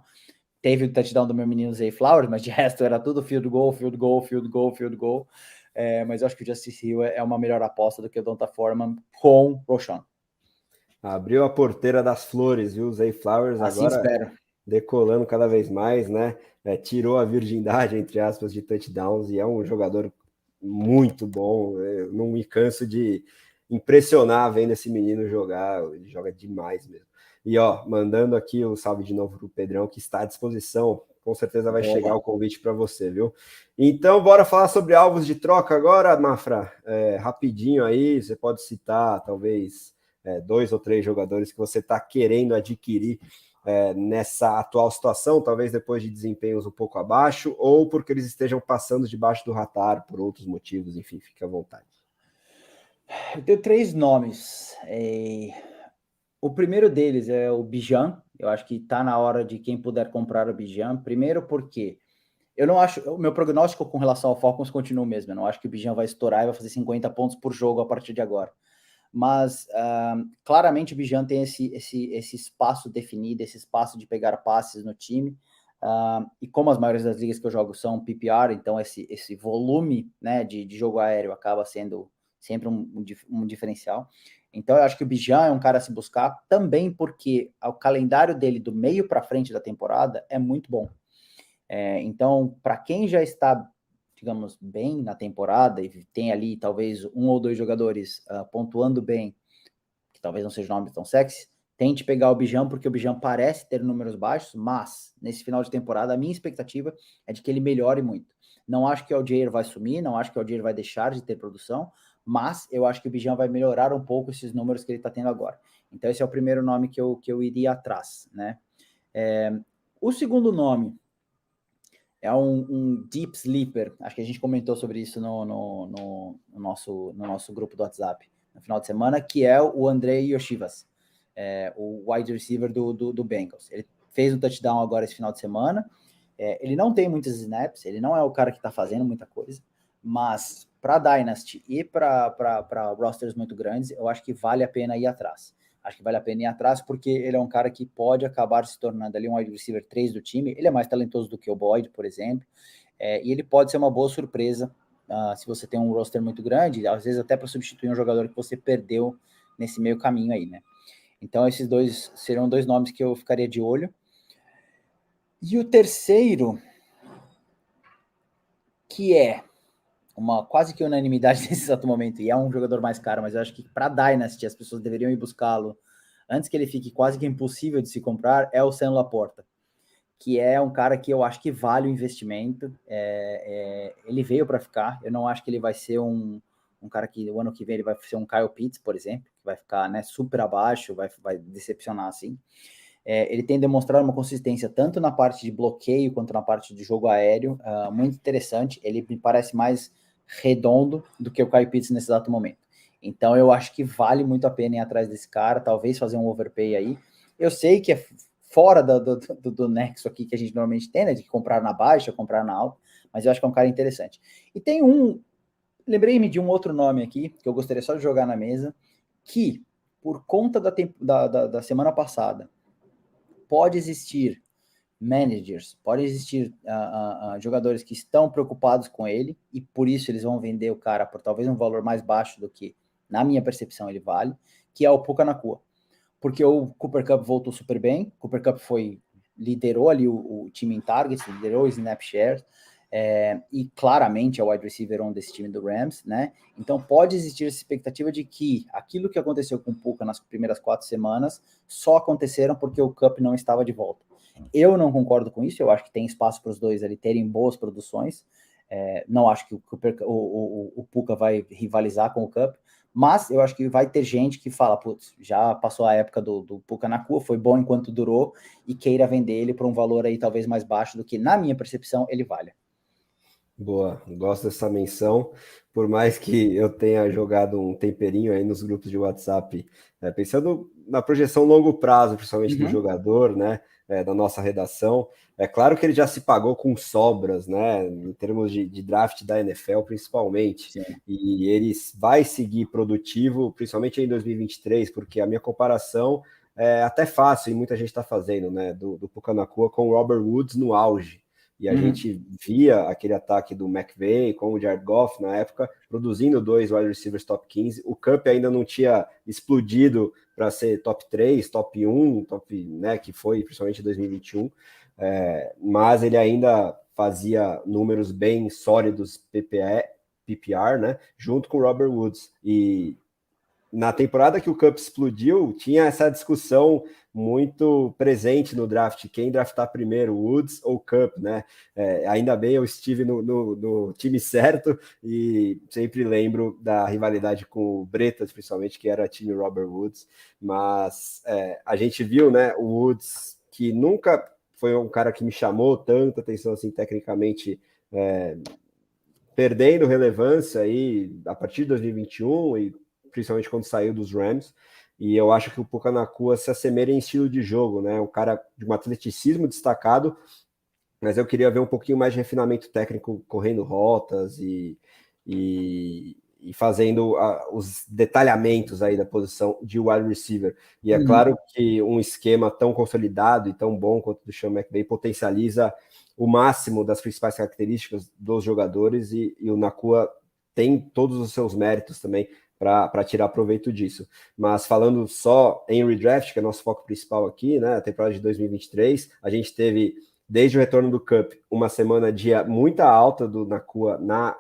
Teve o touchdown do meu menino Zay Flowers, mas de resto era tudo field goal. Mas eu acho que o Justice Hill é uma melhor aposta do que o Donta Foreman com Roschon. Abriu a porteira das flores, viu? O Zay Flowers assim agora espero. Decolando cada vez mais, né? Tirou a virgindade, entre aspas, de touchdowns e é um jogador muito bom. Eu não me canso de impressionar vendo esse menino jogar, ele joga demais mesmo. E mandando aqui o salve de novo pro Pedrão, que está à disposição, com certeza vai chegar o convite para você, viu? Então, bora falar sobre alvos de troca agora, Mafra. Rapidinho aí, você pode citar talvez 2 ou 3 jogadores que você está querendo adquirir nessa atual situação, talvez depois de desempenhos um pouco abaixo, ou porque eles estejam passando debaixo do radar por outros motivos, enfim, fique à vontade. Eu tenho 3 nomes. O primeiro deles é o Bijan. Eu acho que está na hora de quem puder comprar o Bijan. Primeiro porque eu não acho... O meu prognóstico com relação ao Falcons continua o mesmo. Eu não acho que o Bijan vai estourar e vai fazer 50 pontos por jogo a partir de agora. Mas claramente o Bijan tem esse espaço definido, esse espaço de pegar passes no time. E como as maiores das ligas que eu jogo são PPR, então esse volume, né, de jogo aéreo acaba sendo sempre um diferencial. Então eu acho que o Bijan é um cara a se buscar, também porque o calendário dele do meio para frente da temporada é muito bom. Então, para quem já está, digamos, bem na temporada e tem ali talvez um ou dois jogadores pontuando bem, que talvez não seja um nome tão sexy, tente pegar o Bijan, porque o Bijan parece ter números baixos, mas nesse final de temporada a minha expectativa é de que ele melhore muito. Não acho que o Algier vai sumir, não acho que o Algier vai deixar de ter produção, mas eu acho que o Bijan vai melhorar um pouco esses números que ele está tendo agora. Então esse é o primeiro nome que eu iria atrás, né? O segundo nome é um deep sleeper, acho que a gente comentou sobre isso no nosso grupo do WhatsApp no final de semana, que é o Andrei Yoshivas, o wide receiver do Bengals. Ele fez um touchdown agora esse final de semana, ele não tem muitos snaps, ele não é o cara que está fazendo muita coisa, mas para Dynasty e para rosters muito grandes, eu acho que vale a pena ir atrás. Acho que vale a pena ir atrás porque ele é um cara que pode acabar se tornando ali um wide receiver 3 do time. Ele é mais talentoso do que o Boyd, por exemplo, e ele pode ser uma boa surpresa se você tem um roster muito grande, às vezes até para substituir um jogador que você perdeu nesse meio caminho aí, né? Então esses dois seriam dois nomes que eu ficaria de olho. E o terceiro, que é uma quase que unanimidade nesse exato momento, e é um jogador mais caro, mas eu acho que para Dynasty as pessoas deveriam ir buscá-lo antes que ele fique quase que impossível de se comprar, é o Sam Laporta, que é um cara que eu acho que vale o investimento. Ele veio para ficar, eu não acho que ele vai ser um cara que o ano que vem ele vai ser um Kyle Pitts, por exemplo, que vai ficar, né, super abaixo, vai decepcionar assim. Ele tem demonstrado uma consistência tanto na parte de bloqueio quanto na parte de jogo aéreo, muito interessante. Ele me parece mais redondo do que o Kyle Pitts nesse exato momento. Então eu acho que vale muito a pena ir atrás desse cara, talvez fazer um overpay aí. Eu sei que é fora do nexo aqui que a gente normalmente tem, né, de comprar na baixa, comprar na alta, mas eu acho que é um cara interessante. E tem lembrei-me de um outro nome aqui, que eu gostaria só de jogar na mesa, que, por conta da semana passada, pode existir managers, pode existir jogadores que estão preocupados com ele e por isso eles vão vender o cara por talvez um valor mais baixo do que, na minha percepção, ele vale, que é o Puka Nacua. Porque o Cooper Kupp voltou super bem, Cooper Kupp liderou ali o time em targets, liderou o snap share, e claramente é o wide receiver 1 desse time do Rams, né? Então pode existir essa expectativa de que aquilo que aconteceu com o Puka nas primeiras 4 semanas só aconteceram porque o Kupp não estava de volta. Eu não concordo com isso, eu acho que tem espaço para os dois ali terem boas produções, não acho que o Puka vai rivalizar com o Kupp, mas eu acho que vai ter gente que fala, putz, já passou a época do Puka Nacua, foi bom enquanto durou, e queira vender ele por um valor aí talvez mais baixo do que, na minha percepção, ele vale. Boa, gosto dessa menção, por mais que eu tenha jogado um temperinho aí nos grupos de WhatsApp, pensando na projeção longo prazo, principalmente do jogador, né, da nossa redação, é claro que ele já se pagou com sobras, né, em termos de draft da NFL principalmente, sim. E ele vai seguir produtivo, principalmente em 2023, porque a minha comparação é até fácil, e muita gente está fazendo, né, do Puka Nacua com o Robert Woods no auge. E a gente via aquele ataque do McVay com o Jared Goff na época, produzindo 2 wide receivers top 15. O Kupp ainda não tinha explodido para ser top 3, top 1, né, que foi principalmente em 2021, mas ele ainda fazia números bem sólidos PPR, né, junto com o Robert Woods. E na temporada que o Kupp explodiu, tinha essa discussão muito presente no draft, quem draftar primeiro, Woods ou Kupp, né? Ainda bem eu estive no time certo e sempre lembro da rivalidade com o Bretas, principalmente, que era time Robert Woods, mas a gente viu, né, o Woods, que nunca foi um cara que me chamou tanta atenção assim tecnicamente, perdendo relevância aí a partir de 2021 e principalmente quando saiu dos Rams, e eu acho que o Puka Nacua se assemelha em estilo de jogo, né? Um cara de um atleticismo destacado, mas eu queria ver um pouquinho mais de refinamento técnico correndo rotas e fazendo os detalhamentos aí da posição de wide receiver. E é claro que um esquema tão consolidado e tão bom quanto o do Sean McVay potencializa o máximo das principais características dos jogadores, e o Nacua tem todos os seus méritos também para tirar proveito disso. Mas falando só em redraft, que é nosso foco principal aqui, né, a temporada de 2023, a gente teve desde o retorno do Cup, uma semana de muita alta do Nakua na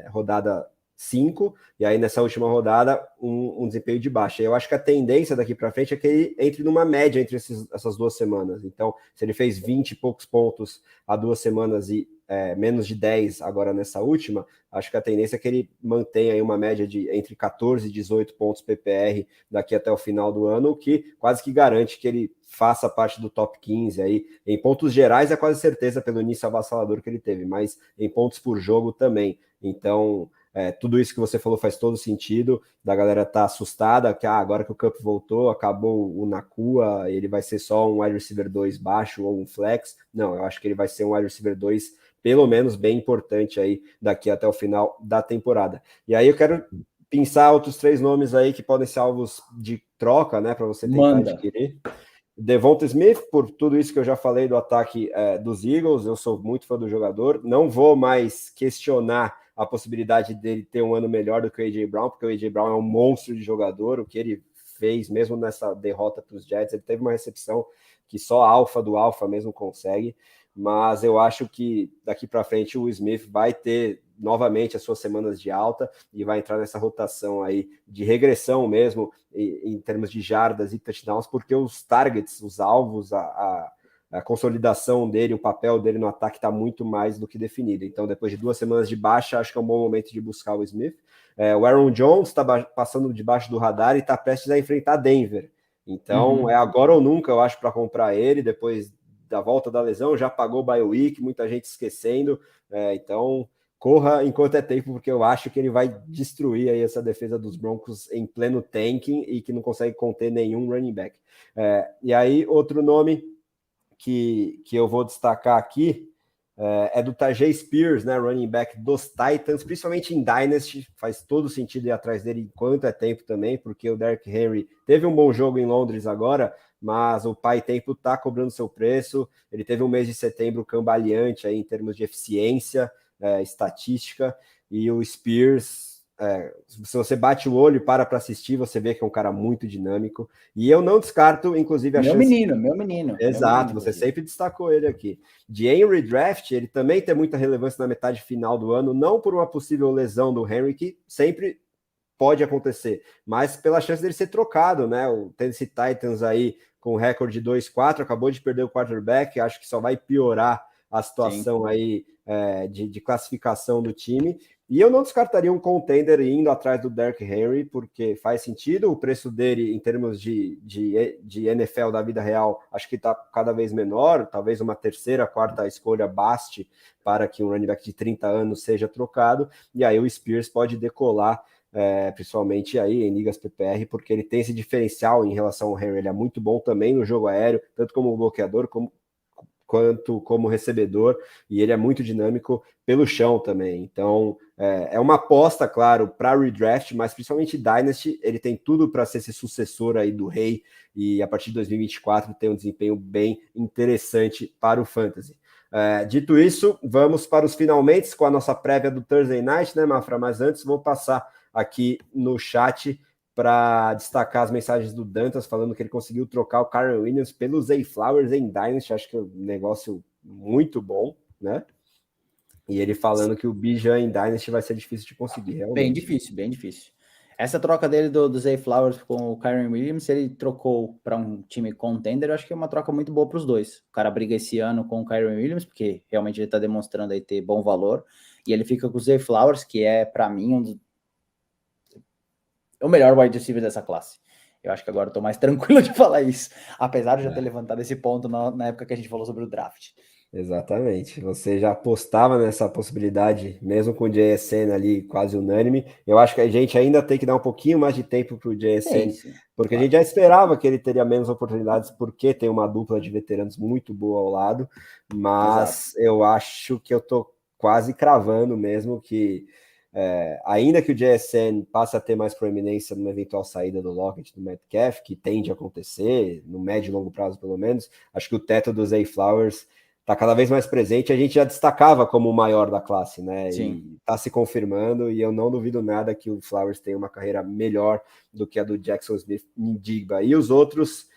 rodada 5, e aí nessa última rodada um desempenho de baixa. Eu acho que a tendência daqui para frente é que ele entre numa média entre essas 2 semanas. Então, se ele fez 20 e poucos pontos há 2 semanas e menos de 10 agora nessa última, acho que a tendência é que ele mantenha aí uma média de entre 14 e 18 pontos PPR daqui até o final do ano, o que quase que garante que ele faça parte do top 15 aí. Em pontos gerais é quase certeza pelo início avassalador que ele teve, mas em pontos por jogo também. Então, tudo isso que você falou faz todo sentido, da galera tá assustada, que agora que o Cup voltou, acabou o Nakua, ele vai ser só um wide receiver 2 baixo ou um flex. Não, eu acho que ele vai ser um wide receiver 2 pelo menos bem importante aí daqui até o final da temporada. E aí eu quero pensar outros 3 nomes aí que podem ser alvos de troca, né, para você tentar adquirir. Devonta Smith, por tudo isso que eu já falei do ataque dos Eagles, eu sou muito fã do jogador, não vou mais questionar a possibilidade dele ter um ano melhor do que o A.J. Brown, porque o A.J. Brown é um monstro de jogador, o que ele fez mesmo nessa derrota para os Jets, ele teve uma recepção que só a alfa do alfa mesmo consegue, mas eu acho que daqui para frente o Smith vai ter novamente as suas semanas de alta e vai entrar nessa rotação aí de regressão mesmo em termos de jardas e touchdowns, porque os targets, os alvos, a consolidação dele, o papel dele no ataque está muito mais do que definido. Então, depois de 2 semanas de baixa, acho que é um bom momento de buscar o Smith. O Aaron Jones está passando debaixo do radar e está prestes a enfrentar Denver. Então, é agora ou nunca, eu acho, para comprar ele, depois da volta da lesão, já pagou o bye week, muita gente esquecendo. Então, corra enquanto é tempo, porque eu acho que ele vai destruir aí essa defesa dos Broncos em pleno tanking e que não consegue conter nenhum running back. E aí, outro nome que eu vou destacar aqui é do Tyjae Spears, né, running back dos Titans, principalmente em Dynasty, faz todo sentido ir atrás dele enquanto é tempo também, porque o Derrick Henry teve um bom jogo em Londres agora, mas o pai tempo está cobrando seu preço, ele teve um mês de setembro cambaleante aí em termos de eficiência, estatística, e o Spears, se você bate o olho e para assistir, você vê que é um cara muito dinâmico, e eu não descarto, inclusive, a chance... Meu menino. Exato, você sempre destacou ele aqui. De em redraft, ele também tem muita relevância na metade final do ano, não por uma possível lesão do Henry, que sempre pode acontecer, mas pela chance dele ser trocado, né? O Tennessee Titans aí com recorde de 2-4, acabou de perder o quarterback, acho que só vai piorar a situação aí de classificação do time. E eu não descartaria um contender indo atrás do Derrick Henry, porque faz sentido, o preço dele em termos de NFL da vida real, acho que está cada vez menor, talvez uma terceira, quarta escolha baste para que um running back de 30 anos seja trocado, e aí o Spears pode decolar, principalmente aí em ligas PPR, porque ele tem esse diferencial em relação ao Henry, ele é muito bom também no jogo aéreo, tanto como bloqueador, quanto como recebedor, e ele é muito dinâmico pelo chão também. Então, é uma aposta, claro, para redraft, mas principalmente Dynasty, ele tem tudo para ser esse sucessor aí do Rei, e a partir de 2024 tem um desempenho bem interessante para o Fantasy. Dito isso, vamos para os finalmente com a nossa prévia do Thursday Night, né, Mafra? Mas antes, vou passar aqui no chat para destacar as mensagens do Dantas, falando que ele conseguiu trocar o Kyren Williams pelo Zay Flowers em Dynasty, acho que é um negócio muito bom, né? E ele falando que o Bijan em Dynasty vai ser difícil de conseguir, realmente. Bem difícil. Essa troca dele do Zay Flowers com o Kyren Williams, ele trocou para um time contender, eu acho que é uma troca muito boa para os dois. O cara briga esse ano com o Kyren Williams, porque realmente ele está demonstrando aí ter bom valor, e ele fica com o Zay Flowers, que é, para mim, o melhor wide receiver dessa classe. Eu acho que agora eu tô mais tranquilo de falar isso, apesar de já ter levantado esse ponto na época que a gente falou sobre o draft. Exatamente, você já apostava nessa possibilidade, mesmo com o JSN ali quase unânime. Eu acho que a gente ainda tem que dar um pouquinho mais de tempo para o JSN, porque claro, a gente já esperava que ele teria menos oportunidades, porque tem uma dupla de veteranos muito boa ao lado, mas eu acho que eu tô quase cravando mesmo que ainda que o JSN passe a ter mais proeminência numa eventual saída do Lockett, do Metcalf, que tende a acontecer, no médio e longo prazo pelo menos, acho que o teto do Zay Flowers está cada vez mais presente, a gente já destacava como o maior da classe, né? Sim. E está se confirmando, e eu não duvido nada que o Flowers tenha uma carreira melhor do que a do Jackson Smith Njigba. E os outros,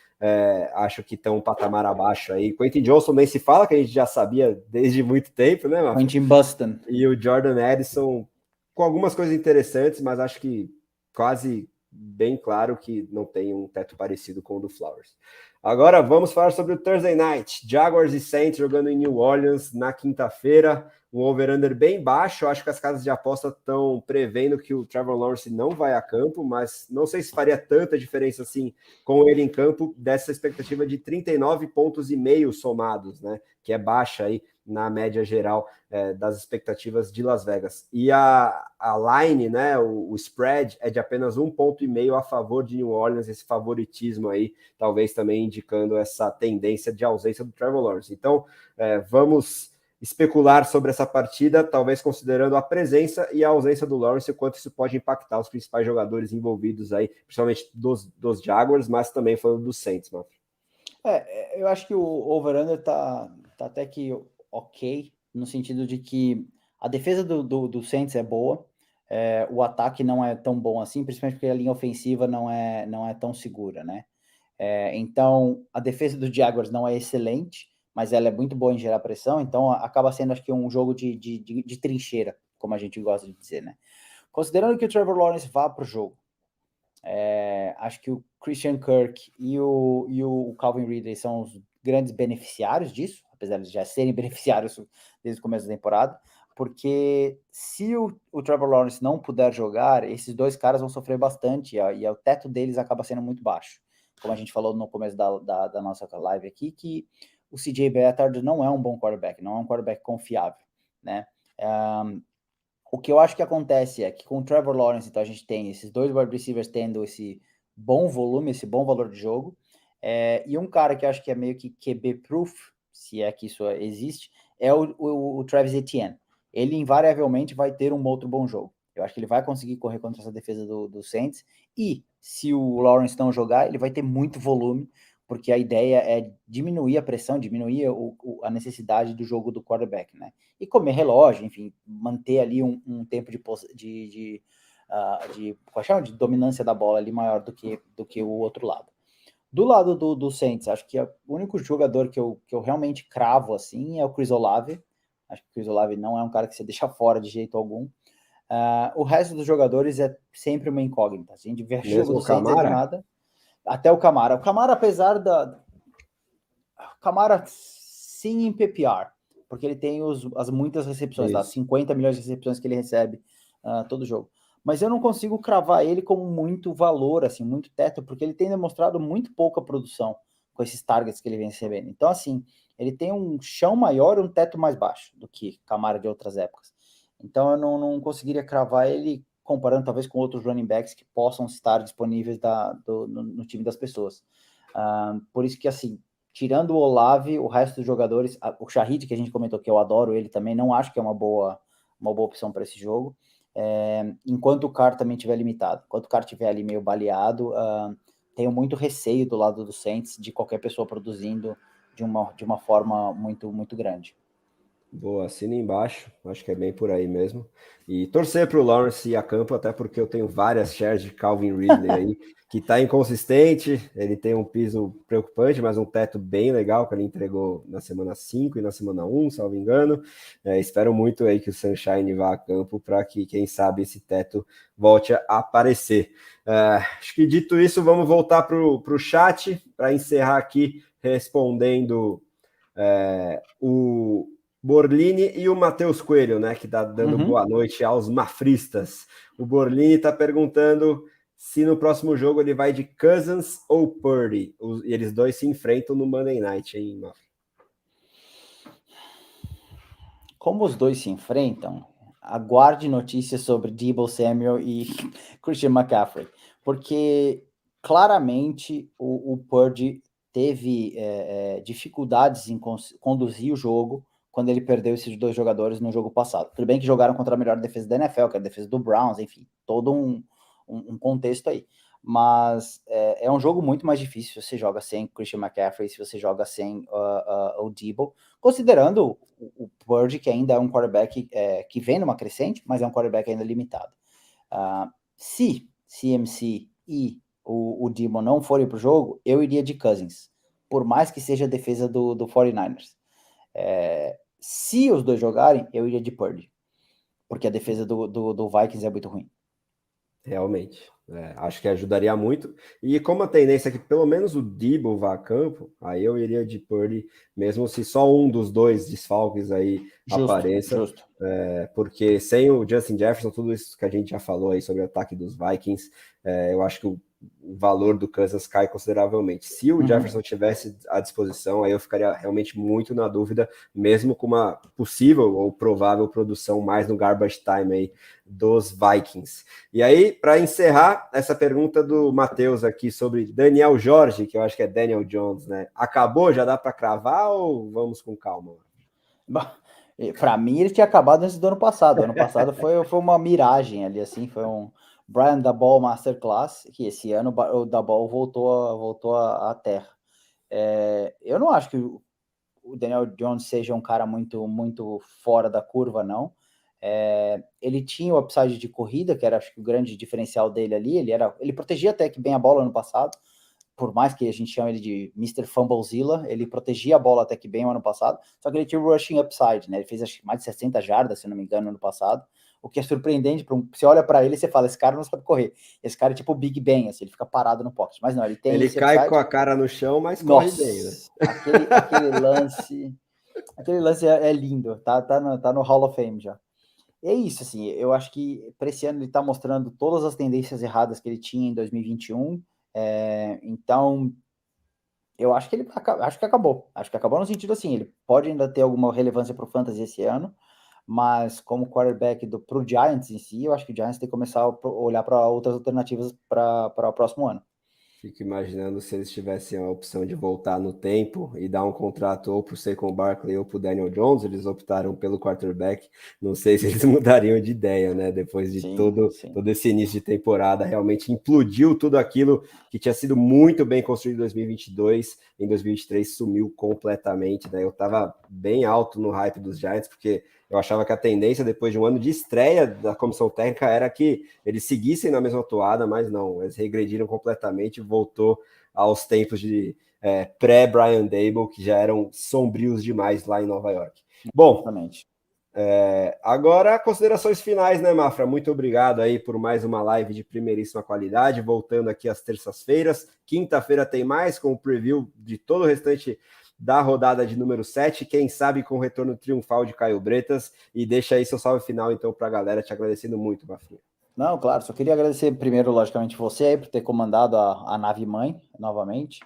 acho que estão um patamar abaixo aí. Quentin Johnson nem se fala, que a gente já sabia desde muito tempo, né, Mafra? Quentin Boston. E o Jordan Addison, com algumas coisas interessantes, mas acho que quase bem claro que não tem um teto parecido com o do Flowers. Agora vamos falar sobre o Thursday Night. Jaguars e Saints jogando em New Orleans na quinta-feira. Um over-under bem baixo. Acho que as casas de aposta estão prevendo que o Trevor Lawrence não vai a campo, mas não sei se faria tanta diferença assim com ele em campo, dessa expectativa de 39 pontos e meio somados, né? Que é baixa aí na média geral das expectativas de Las Vegas. E a line, né, o spread é de apenas 1,5 ponto a favor de New Orleans, esse favoritismo aí, talvez também indicando essa tendência de ausência do Trevor Lawrence. Então, vamos especular sobre essa partida, talvez considerando a presença e a ausência do Lawrence, o quanto isso pode impactar os principais jogadores envolvidos aí, principalmente dos Jaguars, mas também falando dos Saints, mano. Eu acho que o over-under tá até que ok, no sentido de que a defesa do Saints é boa, o ataque não é tão bom assim, principalmente porque a linha ofensiva não é tão segura, né? Então, a defesa do Jaguars não é excelente, mas ela é muito boa em gerar pressão, então acaba sendo, acho que, um jogo de trincheira, como a gente gosta de dizer, né? Considerando que o Trevor Lawrence vá para o jogo, acho que o Christian Kirk e o Calvin Ridley são os grandes beneficiários disso, apesar de já serem beneficiários desde o começo da temporada, porque se o Trevor Lawrence não puder jogar, esses dois caras vão sofrer bastante, e o teto deles acaba sendo muito baixo. Como a gente falou no começo da nossa live aqui, que o CJ Beathard não é um bom quarterback, não é um quarterback confiável, né? O que eu acho que acontece é que com o Trevor Lawrence, então, a gente tem esses dois wide receivers tendo esse bom volume, esse bom valor de jogo, e um cara que eu acho que é meio que QB-proof, se é que isso existe, é o Travis Etienne. Ele invariavelmente vai ter um outro bom jogo. Eu acho que ele vai conseguir correr contra essa defesa do Saints, e se o Lawrence não jogar, ele vai ter muito volume, porque a ideia é diminuir a pressão, diminuir a necessidade do jogo do quarterback, né? E comer relógio, enfim, manter ali um tempo de dominância da bola ali maior do que o outro lado. Do lado do Saints, acho que o único jogador que eu realmente cravo assim é o Chris Olave. Acho que o Chris Olave não é um cara que você deixa fora de jeito algum. O resto dos jogadores é sempre uma incógnita. Se a gente ver o jogo do Saints, é do nada. Até o Camara. O Camara, apesar o Camara, sim, em PPR, porque ele tem as muitas recepções, as 50 milhões de recepções que ele recebe todo jogo. Mas eu não consigo cravar ele como muito valor, assim, muito teto, porque ele tem demonstrado muito pouca produção com esses targets que ele vem recebendo. Então, assim, ele tem um chão maior e um teto mais baixo do que Camara de outras épocas. Então, eu não conseguiria cravar ele comparando talvez com outros running backs que possam estar disponíveis no time das pessoas. Por isso que, assim, tirando o Olave, o resto dos jogadores, o Shahid, que a gente comentou que eu adoro ele também, não acho que é uma boa opção para esse jogo, enquanto o Carr também estiver limitado. Enquanto o Carr estiver ali meio baleado, tenho muito receio do lado do Saints de qualquer pessoa produzindo de uma forma muito, muito grande. Boa, assina embaixo, acho que é bem por aí mesmo. E torcer para o Lawrence ir a campo, até porque eu tenho várias shares de Calvin Ridley aí, que está inconsistente, ele tem um piso preocupante, mas um teto bem legal que ele entregou na semana 5 e na semana 1, salvo engano. Espero muito aí que o Sunshine vá a campo para que, quem sabe, esse teto volte a aparecer. Acho que dito isso, vamos voltar para o chat, para encerrar aqui respondendo o Borlini e o Matheus Coelho, né, que está dando boa noite aos mafristas. O Borlini está perguntando se no próximo jogo ele vai de Cousins ou Purdy. E eles dois se enfrentam no Monday Night, hein, Maf? Como os dois se enfrentam, aguarde notícias sobre Deebo Samuel e Christian McCaffrey, porque claramente o Purdy teve dificuldades em conduzir o jogo quando ele perdeu esses dois jogadores no jogo passado. Tudo bem que jogaram contra a melhor defesa da NFL, que é a defesa do Browns, enfim, todo um contexto aí. Mas é um jogo muito mais difícil se você joga sem Christian McCaffrey, se você joga sem o Deebo, considerando o Purdy, que ainda é um quarterback que vem numa crescente, mas é um quarterback ainda limitado. Se CMC e o Debo não forem para o jogo, eu iria de Cousins, por mais que seja a defesa do 49ers. Se os dois jogarem, eu iria de Purdy, porque a defesa do Vikings é muito ruim. Realmente, acho que ajudaria muito. E como a tendência é que pelo menos o Debo vá a campo, aí eu iria de Purdy, mesmo se só um dos dois desfalques aí apareça. Justo. Porque sem o Justin Jefferson, tudo isso que a gente já falou aí sobre o ataque dos Vikings, eu acho que o valor do Kansas cai consideravelmente. Se o Jefferson tivesse à disposição, aí eu ficaria realmente muito na dúvida, mesmo com uma possível ou provável produção mais no garbage time aí dos Vikings. E aí, para encerrar, essa pergunta do Matheus aqui sobre Daniel Jorge, que eu acho que é Daniel Jones, né? Acabou? Já dá para cravar ou vamos com calma? Para mim, ele tinha acabado antes do ano passado. O ano passado foi uma miragem ali, assim, foi um Brian Daboll Masterclass, que esse ano o Daboll voltou à terra. Eu não acho que o Daniel Jones seja um cara muito, muito fora da curva, não. Ele tinha o upside de corrida, que era, acho que, o grande diferencial dele ali. Ele protegia até que bem a bola ano passado, por mais que a gente chame ele de Mr. Fumblezilla, ele protegia a bola até que bem o ano passado, só que ele tinha o rushing upside, né? Ele fez, acho que, mais de 60 jardas, se não me engano, no ano passado, o que é surpreendente. Você olha para ele e você fala, esse cara não sabe correr. Esse cara é tipo o Big Ben, assim, ele fica parado no pocket. Mas não, ele tem esse cai upside. Com a cara no chão, mas corre bem, né? Aquele lance é lindo, tá no Hall of Fame já. É isso, assim, eu acho que para esse ano ele tá mostrando todas as tendências erradas que ele tinha em 2021, então eu acho que acabou. Acho que acabou no sentido assim, ele pode ainda ter alguma relevância para o Fantasy esse ano, mas como quarterback pro Giants em si, eu acho que o Giants tem que começar a olhar para outras alternativas para o próximo ano. Fico imaginando se eles tivessem a opção de voltar no tempo e dar um contrato ou para o Saquon Barkley ou para o Daniel Jones, eles optaram pelo quarterback. Não sei se eles mudariam de ideia, né? Depois de todo esse início de temporada, realmente implodiu tudo aquilo que tinha sido muito bem construído em 2022. Em 2023 sumiu completamente, né? Eu estava bem alto no hype dos Giants, porque eu achava que a tendência, depois de um ano de estreia da comissão técnica, era que eles seguissem na mesma toada, mas não, eles regrediram completamente, voltou aos tempos de pré-Brian Daboll, que já eram sombrios demais lá em Nova York. Bom, exatamente. Agora, considerações finais, né, Mafra? Muito obrigado aí por mais uma live de primeiríssima qualidade, voltando aqui às terças-feiras. Quinta-feira tem mais, com o preview de todo o restante da rodada de número 7, quem sabe com o retorno triunfal de Caio Bretas, e deixa aí seu salve final, então, para a galera, te agradecendo muito, Mafra. Não, claro, só queria agradecer primeiro, logicamente, você aí por ter comandado a nave-mãe, novamente.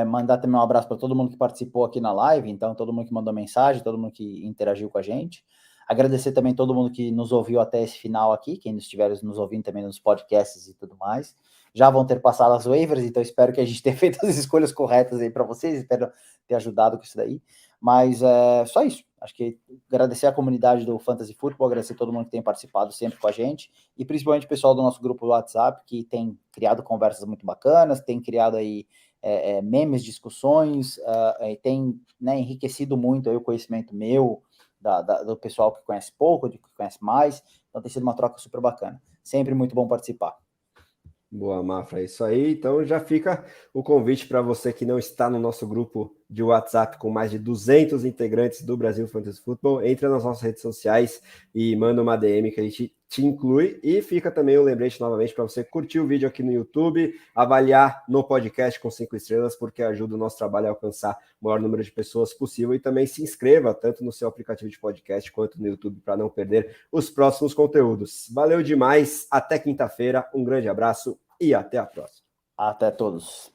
Mandar também um abraço para todo mundo que participou aqui na live, então todo mundo que mandou mensagem, todo mundo que interagiu com a gente. Agradecer também todo mundo que nos ouviu até esse final aqui, quem estiver nos ouvindo também nos podcasts e tudo mais. Já vão ter passado as waivers, então espero que a gente tenha feito as escolhas corretas aí para vocês, espero ter ajudado com isso daí. Mas só isso. Acho que agradecer a comunidade do Fantasy Football, agradecer todo mundo que tem participado sempre com a gente, e principalmente o pessoal do nosso grupo do WhatsApp, que tem criado conversas muito bacanas, tem criado aí memes, discussões, tem, né, enriquecido muito aí o conhecimento meu, do pessoal que conhece pouco, de que conhece mais, então tem sido uma troca super bacana. Sempre muito bom participar. Boa, Mafra, é isso aí. Então já fica o convite para você que não está no nosso grupo de WhatsApp com mais de 200 integrantes do Brasil Fantasy Football. Entra nas nossas redes sociais e manda uma DM que a gente te inclui. E fica também o lembrete novamente para você curtir o vídeo aqui no YouTube, avaliar no podcast com 5 estrelas, porque ajuda o nosso trabalho a alcançar o maior número de pessoas possível. E também se inscreva tanto no seu aplicativo de podcast quanto no YouTube para não perder os próximos conteúdos. Valeu demais, até quinta-feira, um grande abraço e até a próxima. Até todos.